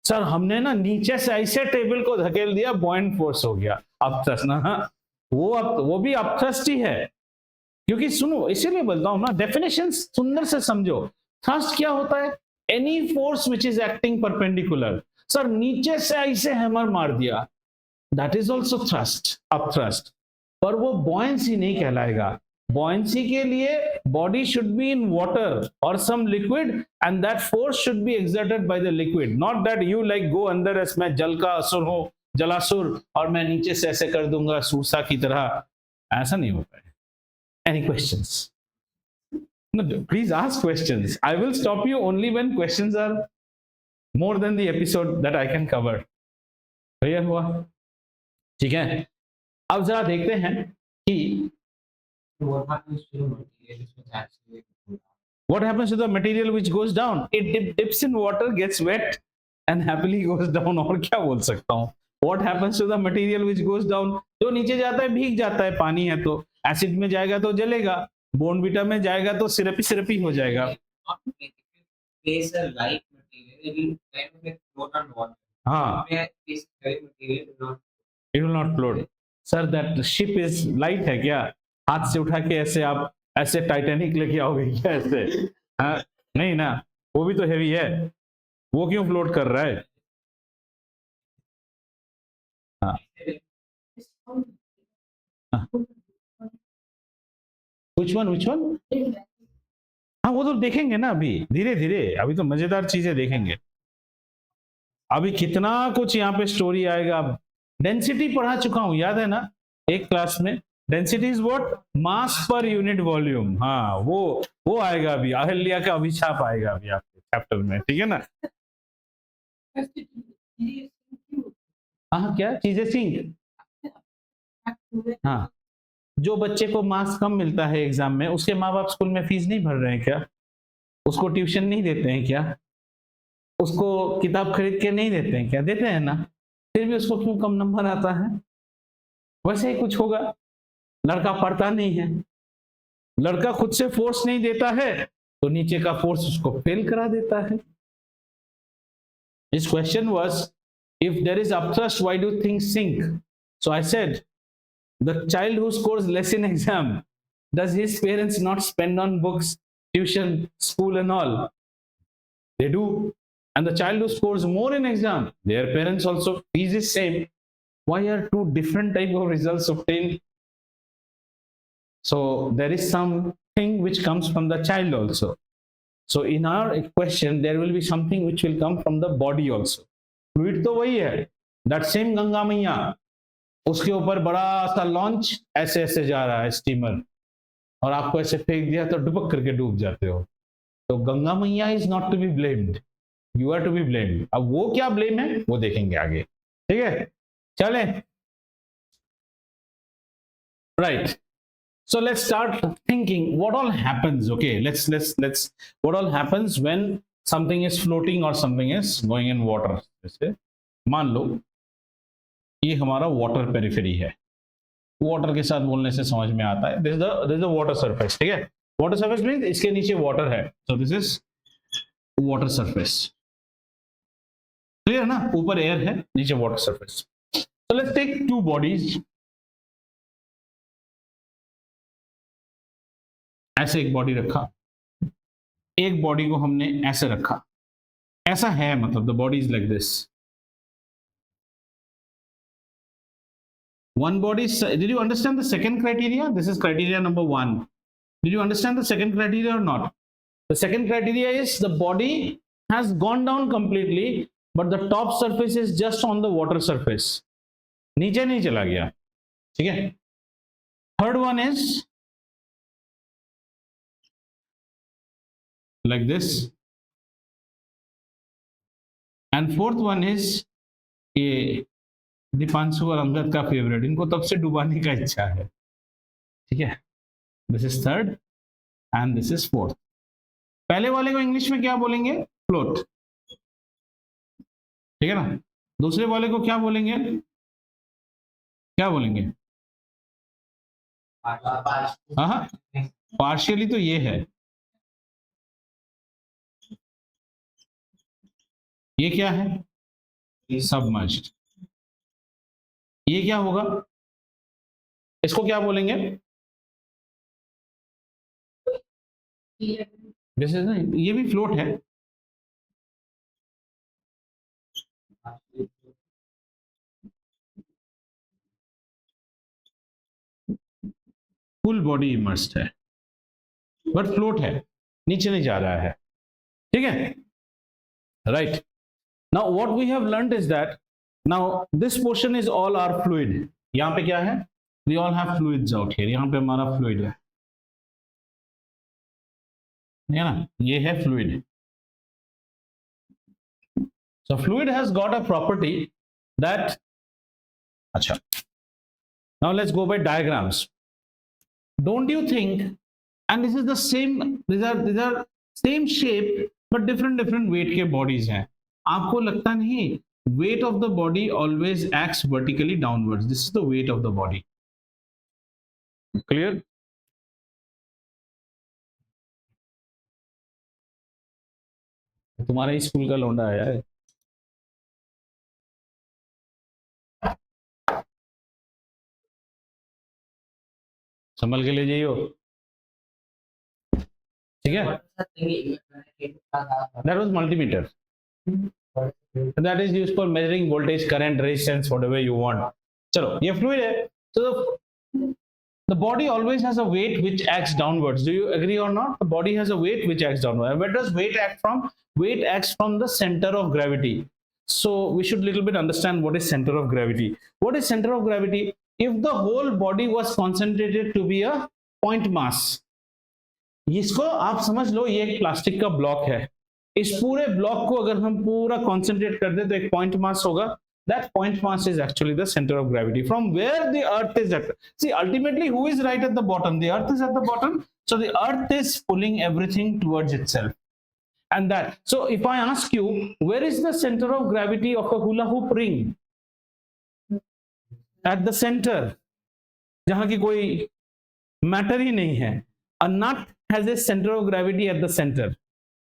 Sir हमने ना नीचे से ऐसे टेबल को धकेल दिया, बॉयंट फोर्स हो गया, अपथ्रस्ट ना, हाँ वो भी अपथ्रस्ट ही है। क्योंकि सुनो, इसीलिए बोलता हूं ना, डेफिनेशन सुंदर से समझो। थ्रस्ट क्या होता है? Any force which is acting perpendicular. Sir नीचे से ऐसे हैमर मार दिया, that is also thrust, upthrust, पर वो बॉयंसी नहीं कहलाएगा। बॉयंसी के लिए body should be in water और some liquid and that force should be exerted by the liquid, not that you like go अंदर एस मैं जल का असुर हूं, जलासुर, और मैं नीचे से ऐसे कर दूंगा सूसा की तरह, ऐसा नहीं होता है। Any questions? No, please ask questions. I will stop you only when questions are more than the episode that I can cover. Clear हुआ? ठीक है, अब जरा देखते हैं कि What happens to the material which actually what happens to the material which goes down? It dips in water, gets wet and happily goes down. और क्या बोल सकता हूँ? What happens to the material which goes down? जो नीचे जाता है भीग जाता है, पानी है तो। एसिड में जाएगा तो जलेगा, बोर्नविटा में जाएगा तो सिरपी सिरपी हो जाएगा। place a light material, it will kind of like float on water. हाँ, Where this heavy material will not. it will not float. Sir, that ship is light है क्या? हाथ से उठा के ऐसे आप ऐसे टाइटैनिक लेके आओगे क्या ऐसे? हाँ, नहीं ना, वो भी तो हेवी है, वो क्यों फ्लोट कर रहा है? हाँ, which one? हाँ वो तो देखेंगे ना, अभी धीरे धीरे, अभी तो मजेदार चीजें देखेंगे। अभी कितना कुछ यहाँ पे स्टोरी आएगा। डेंसिटी पढ़ा चुका हूँ, याद है ना एक क्लास में? Density is what? Mass per unit volume. हाँ वो आएगा अभी, अहल्या का अभिशाप आएगा अभी आपके चैप्टर में, ठीक है ना? हाँ क्या चीजें सिंक? हाँ, जो बच्चे को मार्क्स कम मिलता है एग्जाम में, उसके माँ बाप स्कूल में फीस नहीं भर रहे हैं क्या? उसको ट्यूशन नहीं देते हैं क्या? उसको किताब खरीद के नहीं देते हैं क्या? देते हैं ना, फिर भी उसको क्यों कम नंबर आता है? वैसे ही कुछ होगा, लड़का पढ़ता नहीं है, लड़का खुद से फोर्स नहीं देता है तो नीचे का फोर्स उसको फेल करा देता है। His question was, if there is upthrust, why do things sink? So I said, the child who scores less in exam, does his parents not spend on books, tuition, school and all? They do. and the child who scores more in exam, their parents also fees is same. Why are two different type of results obtained? So there is something which comes from the child also. So in our question there will be something which will come from the body also. Fluid तो वही है, that same Ganga मैया, उसके ऊपर बड़ा सा launch ऐसे ऐसे जा रहा है स्टीमर, और आपको ऐसे फेंक दिया तो डुबक करके डूब जाते हो. तो Ganga maiya is not to be blamed, you are to be blamed. अब वो क्या ब्लेम है वो देखेंगे आगे. ठीक है, चले. Right, so let's start thinking what all happens. Okay, let's what all happens when something is floating or something is going in water. जैसे मान लो ये हमारा वाटर पेरिफेरी है. वाटर के साथ बोलने से समझ में आता है, this is the water surface. ठीक है, वाटर सरफेस मींस इसके नीचे वाटर है, so this is water surface. Clear ना, ऊपर एयर है, नीचे water surface. so let's take two bodies. ऐसे एक बॉडी रखा, एक बॉडी को हमने ऐसे रखा, ऐसा है, मतलब the body is like this. One body. Did you understand the second criteria? This is criteria number 1. Did you understand the second criteria or not? The second criteria is the body has gone down completely, but the top surface is just on the water surface. नीचे नहीं चला गया. ठीक है. Third one is like this, and fourth one is ये दीपांशु और अंगद का favourite, इनको तब से डुबाने का इच्छा है. ठीक है, this is third and this is fourth. पहले वाले को इंग्लिश में क्या बोलेंगे? फ्लोट. ठीक है ना. दूसरे वाले को क्या बोलेंगे? क्या बोलेंगे? हाँ, पार्शियली तो ये है. ये क्या है? सबमर्ज्ड. ये क्या होगा? इसको क्या बोलेंगे? जैसे ना ये भी फ्लोट है. फुल बॉडी इमर्स्ड है बट फ्लोट है, नीचे नहीं जा रहा है. ठीक है, right. Now what we have learned is that now this portion is all our fluid. यहाँ पे क्या है? We all have fluids out here. यहाँ पे हमारा fluid है ना, ये है fluid. So fluid has got a property that, अच्छा, now let's go by diagrams. Don't you think, and this is the same, these are same shape but different weight के bodies हैं. आपको लगता नहीं weight of the body always acts vertically downwards? This is the weight of the body. Clear? तुम्हारे school का लौंडा आया है. संभल के ले जाइयो. ठीक है, that was multimeter. That is used for measuring voltage, current, resistance, whatever you want. चलो, ये fluid है. So the body always has a weight which acts downwards. Do you agree or not? The body has a weight which acts downwards. Where does weight act from? Weight acts from the center of gravity. So we should little bit understand what is center of gravity. What is center of gravity? If the whole body was concentrated to be a point mass, इसको आप समझ लो ये एक plastic का block है. इस पूरे block को अगर हम पूरा कॉन्सेंट्रेट कर दे तो एक पॉइंट मास होगा. That point mass is actually the center of gravity from where the earth is at. See, ultimately who is right at the bottom? The earth is at the bottom. So the earth is pulling everything towards itself. And that, so if I ask you, where is the center of gravity of a hula hoop ring? At the center, जहां की कोई matter ही नहीं है. A nut has a center of gravity at the center.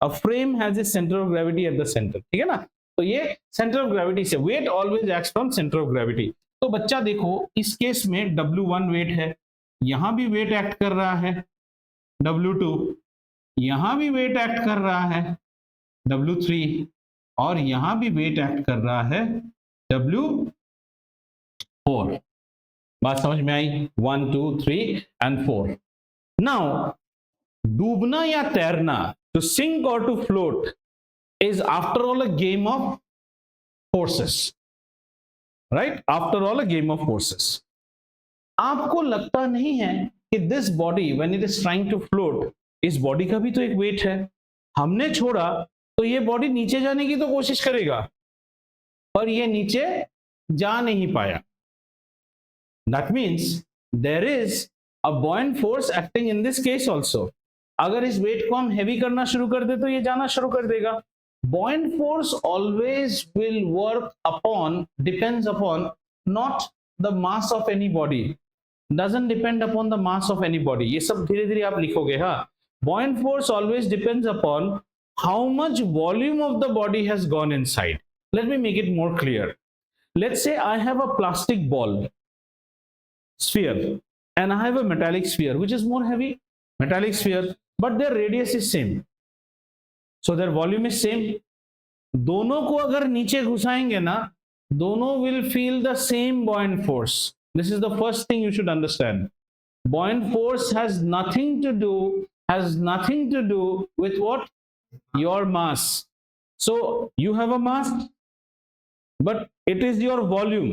A frame has a center of gravity at the center. ठीक है ना. तो ये सेंटर ऑफ ग्रेविटी से, weight always acts from centre of gravity. तो बच्चा देखो इस केस में W1 वेट है, यहां भी वेट एक्ट कर रहा है. W2 यहां भी वेट एक्ट कर रहा है. W3 और यहां भी वेट एक्ट कर रहा है W4। बात समझ में आई? 1 2 3 एंड 4। नाउ डूबना या तैरना, टू सिंक और to float, is after all a game of forces, right? After all a game of forces. आपको लगता नहीं है कि this body when it is trying to float, इस बॉडी का भी तो एक वेट है। हमने छोड़ा तो ये बॉडी नीचे जाने की तो कोशिश करेगा, पर ये नीचे जा नहीं पाया। That means there is a buoyant force acting in this case also. अगर इस वेट को हम हैवी करना शुरू कर दे तो ये जाना शुरू कर देगा। Buoyant force always will work upon, depends upon not the mass of any body, doesn't depend upon the mass of any body। ये सब धीरे धीरे आप लिखोगे। हाँ, buoyant force always depends upon how much volume of the body has gone inside। Let me make it more clear। Let's say I have a plastic ball sphere and I have a metallic sphere which is more heavy, metallic sphere, but their radius is same, so their volume is same। दोनों को अगर नीचे घुसाएंगे ना, दोनों will feel the same buoyant force। This is the first thing you should understand। Buoyant force has nothing to do with what? Your mass। So you have a mass, but it is your volume।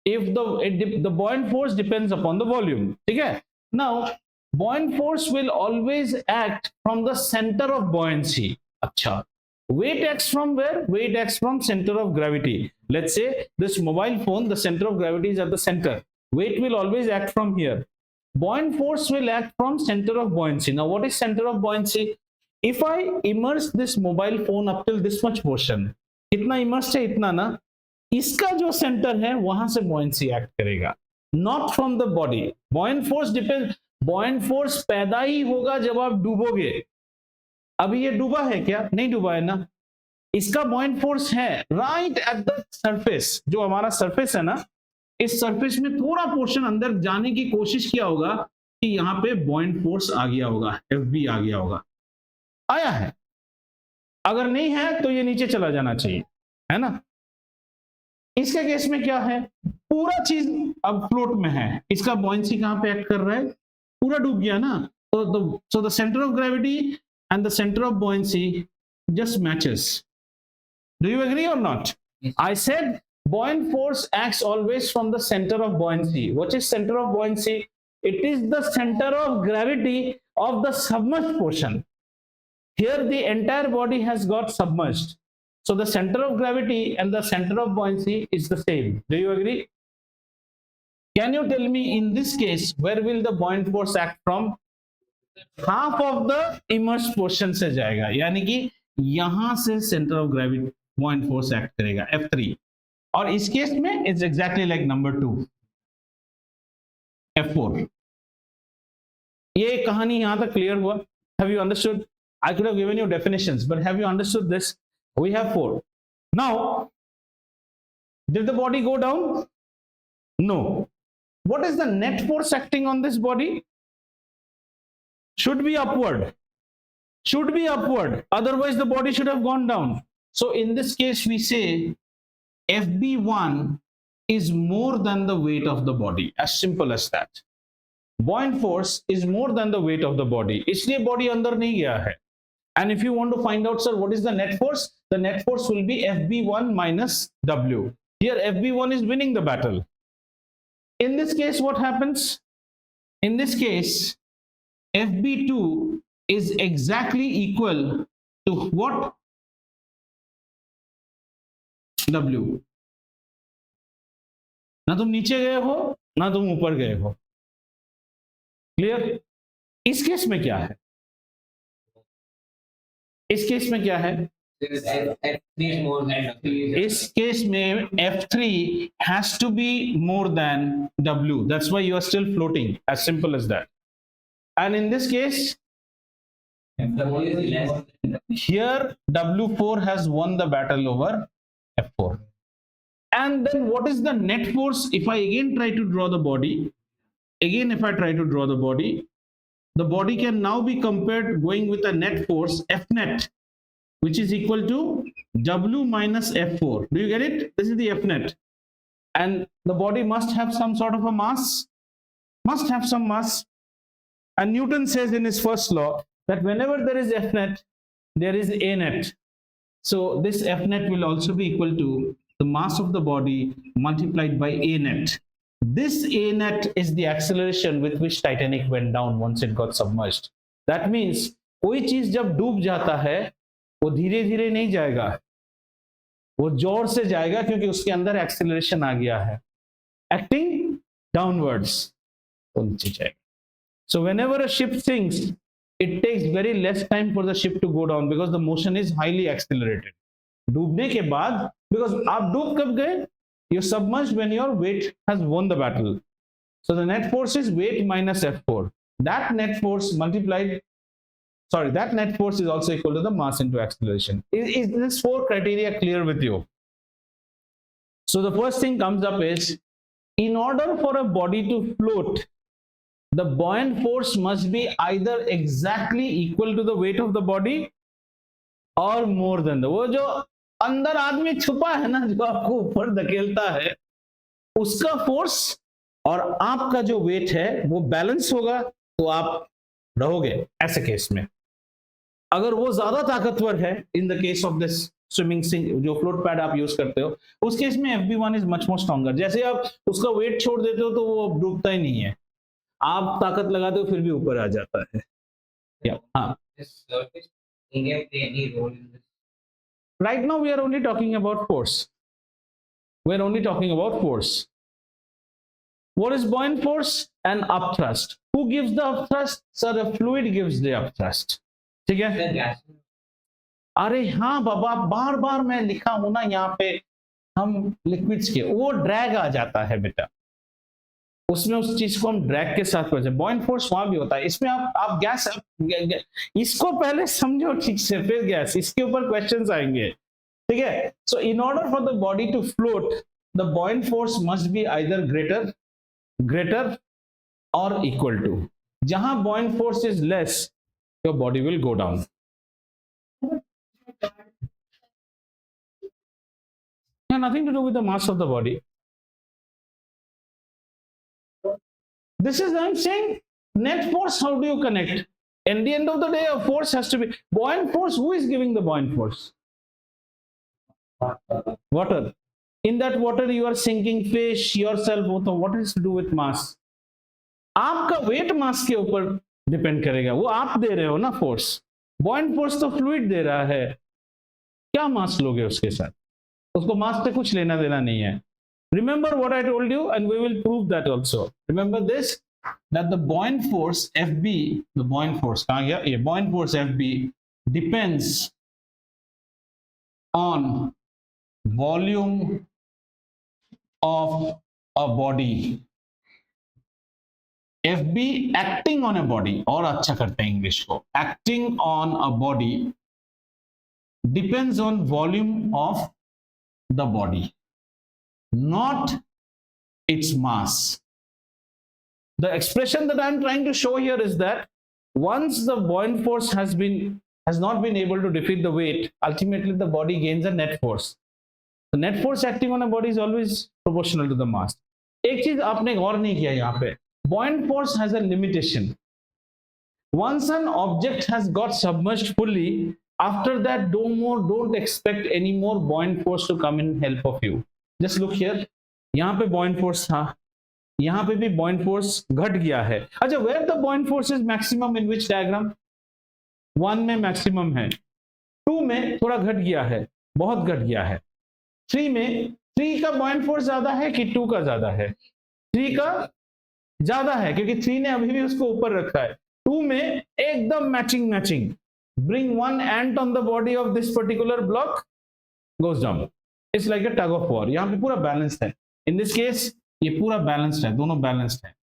If the buoyant force depends upon the volume, ठीक है? Now buoyant force will always act from the center of buoyancy। अच्छा, weight acts from where? Weight acts from center of gravity। Let's say this mobile phone, the center of gravity is at the center, weight will always act from here। Buoyant force will act from center of buoyancy। Now what is center of buoyancy? If I immerse this mobile phone up till this much portion, कितना immersed है? इतना ना, इसका जो centre है वहां से buoyancy act करेगा, not from the body। buoyant force depends, buoyant force पैदा ही होगा जब आप डूबोगे। अभी ये डूबा है क्या? नहीं डूबा है ना। इसका buoyant force है right at the surface। जो हमारा surface है ना, इस surface में थोड़ा पोर्शन अंदर जाने की कोशिश किया होगा कि यहाँ पे buoyant force आ गया होगा, FB आ गया होगा, आया है। अगर नहीं है तो ये नीचे चला जाना चाहिए, है ना। इसके केस में क्या है? पूरा चीज अब फ्लोट में है, इसका buoyancy कहां पे एक्ट कर रहा है? पूरा डूब गया ना। so the center of gravity and the center of buoyancy just matches। do you agree or not? Yes. I said buoyant force acts always from the center of buoyancy। what is center of buoyancy? It is the center of gravity of the submerged portion। here the entire body has got submerged, so the center of gravity and the center of buoyancy is the same। do you agree? Can you tell me in this case where will the buoyant force act from? half of the immersed portion से जाएगा, यानी कि यहां से center of gravity buoyant force act करेगा, F3। और इस case में it's exactly like number 2, F4। ये कहानी यहां तक क्लियर हुआ? Have you understood? I could have given you definitions, but have you understood this? We have 4 now। did the body go down? No। what is the net force acting on this body? should be upward, otherwise the body should have gone down। so in this case we say FB1 is more than the weight of the body, as simple as that। buoyant force is more than the weight of the body, इसलिए body अंदर नहीं गया है। and if you want to find out, sir, what is the net force? the net force will be FB1 minus W। here FB1 is winning the battle। in this case what happens? in this case FB2 is exactly equal to what? W। ना तुम नीचे गए हो ना तुम ऊपर गए हो। क्लियर? इस केस में क्या है? इस केस में क्या है? इस केस में F3 has to be more than W। that's why you are still floating, as simple as that। and in this case here W4 has won the battle over F4। and then what is the net force? if I again try to draw the body, the body can now be compared going with a net force F net, which is equal to W minus F4. Do you get it? This is the F net. And the body must have some sort of a mass, must have some mass. And Newton says in his first law that whenever there is F net, there is A net. So this F net will also be equal to the mass of the body multiplied by A net. This A net is the acceleration with which Titanic went down once it got submerged. That means कोई चीज जब डूब जाता है वो धीरे धीरे नहीं जाएगा, वो जोर से जाएगा क्योंकि उसके अंदर एक्सेलरेशन आ गया है, एक्टिंग डाउनवर्ड्स, वो नीचे जाएगा. So whenever a ship sinks, it takes very less time for the ship to go down because the motion is highly accelerated. डूबने के बाद, because आप डूब कब गए? You're submerged when your weight has won the battle. So the net force is weight minus F4. That net force multiplied, sorry, that net force is also equal to the mass into acceleration. Is this 4 criteria clear with you? So the first thing comes up is, in order for a body to float, the buoyant force must be either exactly equal to the weight of the body or more than the, वो जो अंदर आदमी छुपा है ना, जो आपको ऊपर धकेलता है, उसका फोर्स और आपका जो वेट है वो बैलेंस होगा तो आप रहोगे. ऐसे केस में अगर वो ज्यादा ताकतवर है, in the case of this swimming जो फ्लोट पैड आप यूज करते हो, उस केस में FB1 is much more stronger. जैसे आप उसका वेट छोड़ देते हो तो वो डूबता ही नहीं है, आप ताकत लगाते हो फिर भी ऊपर आ जाता है. हाँ, right now we are only talking about force. We are only talking about force. What is buoyant force? An upthrust. Who gives the upthrust? Sir, a fluid gives the upthrust. ठीक है? अरे हाँ बाबा, बार बार मैं लिखा हूं ना यहाँ पे, हम लिक्विड्स के, वो ड्रैग आ जाता है बेटा, उसमें उस चीज को हम ड्रैग के साथ पहुंचे. बॉइंट फोर्स वहां भी होता है. इसमें आप गैस, इसको पहले समझो ठीक से, फिर गैस, इसके ऊपर क्वेश्चंस आएंगे. ठीक है? So in order for the body to float, the buoyant force must be either greater और इक्वल टू. जहां buoyant force is less, your body will go down. Nothing to do with the mass of the body. This is, I'm saying, net force. How do you connect? In the end of the day, a force has to be buoyant force. Who is giving the buoyant force? Water. In that water, you are sinking fish, yourself. What is to do with mass? आपका weight mass के ऊपर depend करेगा. वो आप दे रहे हो ना force. buoyant force तो फ्लूइड दे रहा है. क्या मास लोगे उसके साथ? उसको मास से कुछ लेना देना नहीं है. Remember what I told you, and we will prove that also. Remember this, that the buoyant force FB, the buoyant force, buoyant force FB depends on volume of a body. FB acting on a body, और अच्छा करते हैं English को, acting on a body depends on volume of the body, not its mass. The expression that I am trying to show here is that once the buoyant force has not been able to defeat the weight, ultimately the body gains a net force. The net force acting on a body is always proportional to the mass. एक चीज आपने गौर नहीं किया यहाँ पे, buoyant force has a limitation. Once an object has got submerged fully, after that don't expect any more buoyant force to come in help of you. Just look here. यहाँ पे buoyant force था, यहाँ पे भी buoyant force घट गया है. अच्छा, where the buoyant force is maximum in which diagram? 1 में maximum है, 2 में थोड़ा घट गया है, बहुत घट गया है. 3 में 3 का buoyant force ज्यादा है कि 2 का ज्यादा है? 3 का ज्यादा है क्योंकि 3 ने अभी भी उसको ऊपर रखा है. 2 में एकदम matching. Bring one ant on the body of this particular block, goes down. It's like a tug of war. यहाँ पे पूरा balanced है. In this case, ये पूरा balanced है, दोनों balanced है.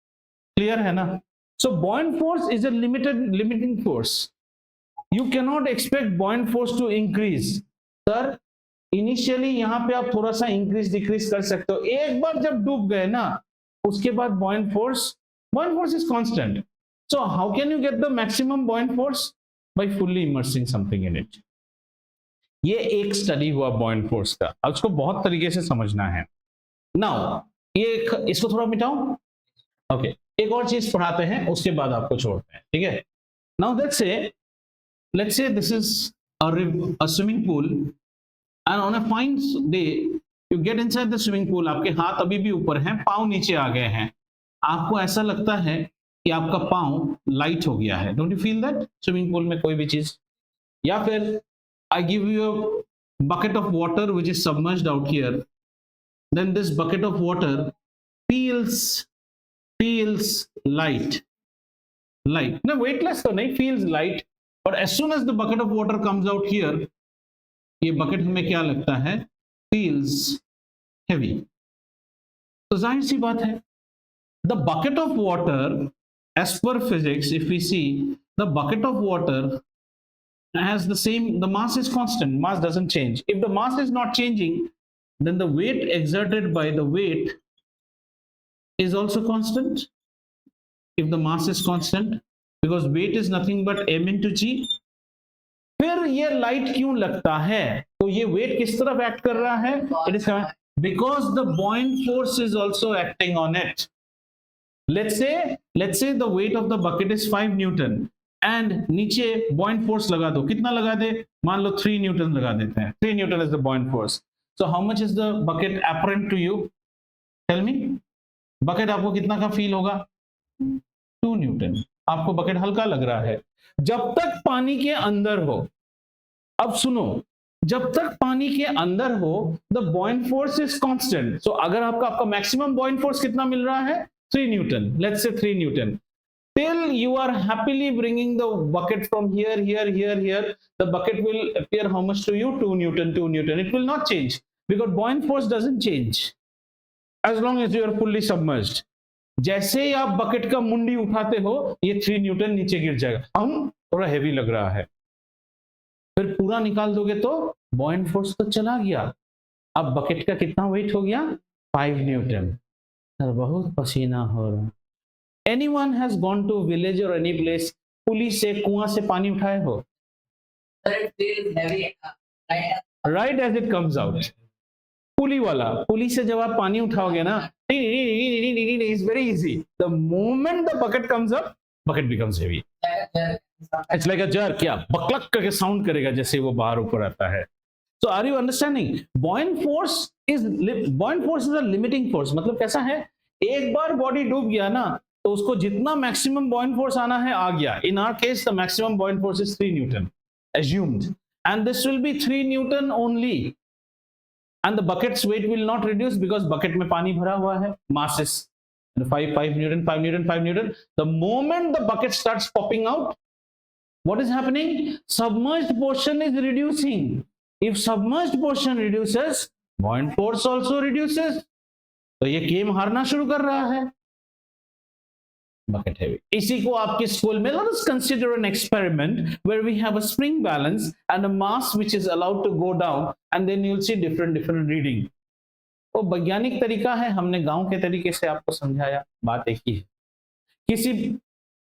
Clear है ना? So buoyant force is a limiting force. You cannot expect buoyant force to increase. Sir, initially यहाँ पे आप थोड़ा सा increase decrease कर सकते हो. एक बार जब डूब गए ना, उसके बाद buoyant force is constant. So how can you get the maximum buoyant force? By fully immersing something in it. ये एक स्टडी हुआ बॉइंट फोर्स का। अब उसको बहुत तरीके से समझना है। नाउ इसको थोड़ा मिटाओ। ओके, एक और चीज पढ़ाते हैं, उसके बाद आपको छोड़ते हैं, ठीक है। Now let's say this is a swimming pool, and on a fine day you get inside the swimming pool, आपके हाथ अभी भी ऊपर हैं, पाँव नीचे आ गए हैं, आपको ऐसा लगता है कि आपका पाँव लाइट हो गया है। Don't you feel that swimming pool में कोई भी चीज? या फिर I give you a bucket of water which is submerged out here, then this bucket of water feels light, no, weightless तो नहीं, feels light, but as soon as the bucket of water comes out here, ये bucket हमें क्या लगता है? Feels heavy। तो जाहिर सी बात है, the bucket of water, as per physics, if we see the bucket of water has the mass is constant, mass doesn't change. If the mass is not changing, then the weight exerted by the weight is also constant. If the mass is constant, because weight is nothing but m into g, फिर ये light क्यों लगता है? तो ये wait किस तरफ act कर रहा है? It is because the buoyant force is also acting on it. Let's say the weight of the bucket is 5 Newton and नीचे buoyant force लगा दो, कितना लगा दे? मान लो 3 Newton लगा देते हैं। 3 Newton is the buoyant force. So how much is the bucket apparent to you? Tell me. bucket आपको कितना का फील होगा? 2 Newton। आपको बकेट हल्का लग रहा है जब तक पानी के अंदर हो। अब सुनो, जब तक पानी के अंदर हो the buoyant force is constant. So अगर आपका मैक्सिमम बॉइंट फोर्स कितना मिल रहा है? 3 Newton, let's say 3 Newton. till you are happily bringing the bucket from here, the bucket will appear how much to you? 2 Newton, 2 Newton. It will not change because buoyant force doesn't change as long as you are fully submerged. जैसे ही आप bucket का मुंडी उठाते हो, ये 3 Newton नीचे गिर जाएगा, हम थोड़ा हैवी लग रहा है। फिर पूरा निकाल दोगे तो बॉइंट फोर्स तो चला गया। अब बकेट का कितना वेट हो गया? 5 न्यूटन। सर बहुत पसीना हो रहा। Anyone has gone to village or any place, पुली से कुआं से पानी उठाए हो? It feels heavy, Right as it comes out. पुली वाला, पुली से जब आप पानी उठाओगे ना, it's very easy. The moment the bucket comes up, bucket becomes heavy. It's like a jerk, क्या बकलक करके साउंड करेगा जैसे वो बाहर ऊपर आता है। So are you understanding? Buoyant force is a limiting force। मतलब कैसा है? एक बार बॉडी डूब गया ना, तो उसको जितना मैक्सिमम buoyant force आना है आ गया। In our case, the maximum buoyant force is 3 Newton assumed, and this will be 3 Newton only. And the bucket's weight will not reduce because bucket में पानी भरा हुआ है, mass is 5 Newton, 5 Newton, 5 Newton. The moment the bucket starts popping out, what is happening? Submerged portion is reducing. If submerged portion reduces, buoyant force also reduces. तो ये game हारना शुरू कर रहा है। Bucket heavy. इसी को आपके स्कूल में, let us consider an experiment where we have a spring balance and a mass which is allowed to go down, and then you'll see different reading. वो वैज्ञानिक तरीका है, हमने गांव के तरीके से आपको समझाया। बात एक ही है, किसी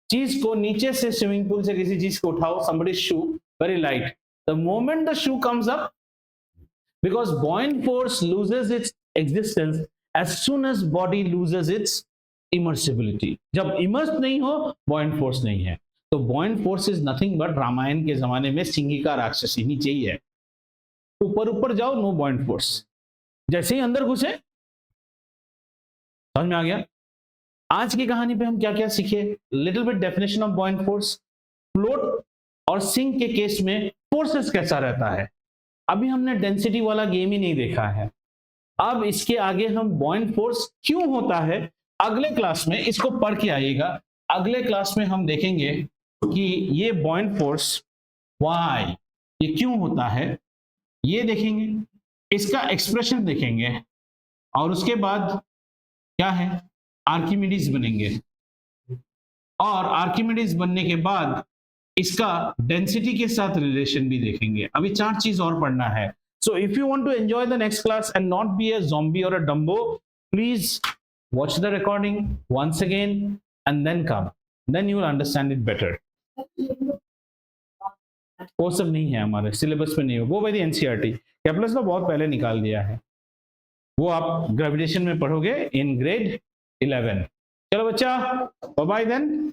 चीज को नीचे से, स्विमिंग पूल से किसी चीज को उठाओ, somebody's shoe very light, the moment the shoe comes up, because buoyant force loses its existence as soon as body loses its immersibility. जब इमर्स नहीं हो, buoyant force नहीं है। तो buoyant force is nothing but Ramayan के जमाने में सिंगिका राक्षसी नीचे ही है, ऊपर ऊपर जाओ no buoyant force। जैसे ही अंदर घुसे, समझ में आ गया? आज की कहानी पे हम क्या क्या सीखे? Little bit definition of buoyant force, float और सिंक के केस में फोर्सेस कैसा रहता है। अभी हमने डेंसिटी वाला गेम ही नहीं देखा है। अब इसके आगे हम buoyant force क्यों होता है, अगले क्लास में इसको पढ़ के आइएगा। अगले क्लास में हम देखेंगे कि ये buoyant force why, ये क्यों होता है, ये देखेंगे, इसका एक्सप्रेशन देखेंगे, और उसके बाद क्या है, आर्किमिडीज बनेंगे, और आर्किमिडीज बनने के बाद इसका डेंसिटी के साथ रिलेशन भी देखेंगे। अभी 4 चीज और पढ़ना है। So if you want to enjoy the next class and not be a zombie or a Dumbo, please watch the recording once again and then come. Then you will understand it better. वो सब नहीं है हमारे syllabus में, नहीं हो, वो by the NCERT. Kepler's law बहुत पहले निकाल दिया है, वो आप ग्रेविटेशन में पढ़ोगे इन ग्रेड 11। चलो बच्चा, बाय बाय देन।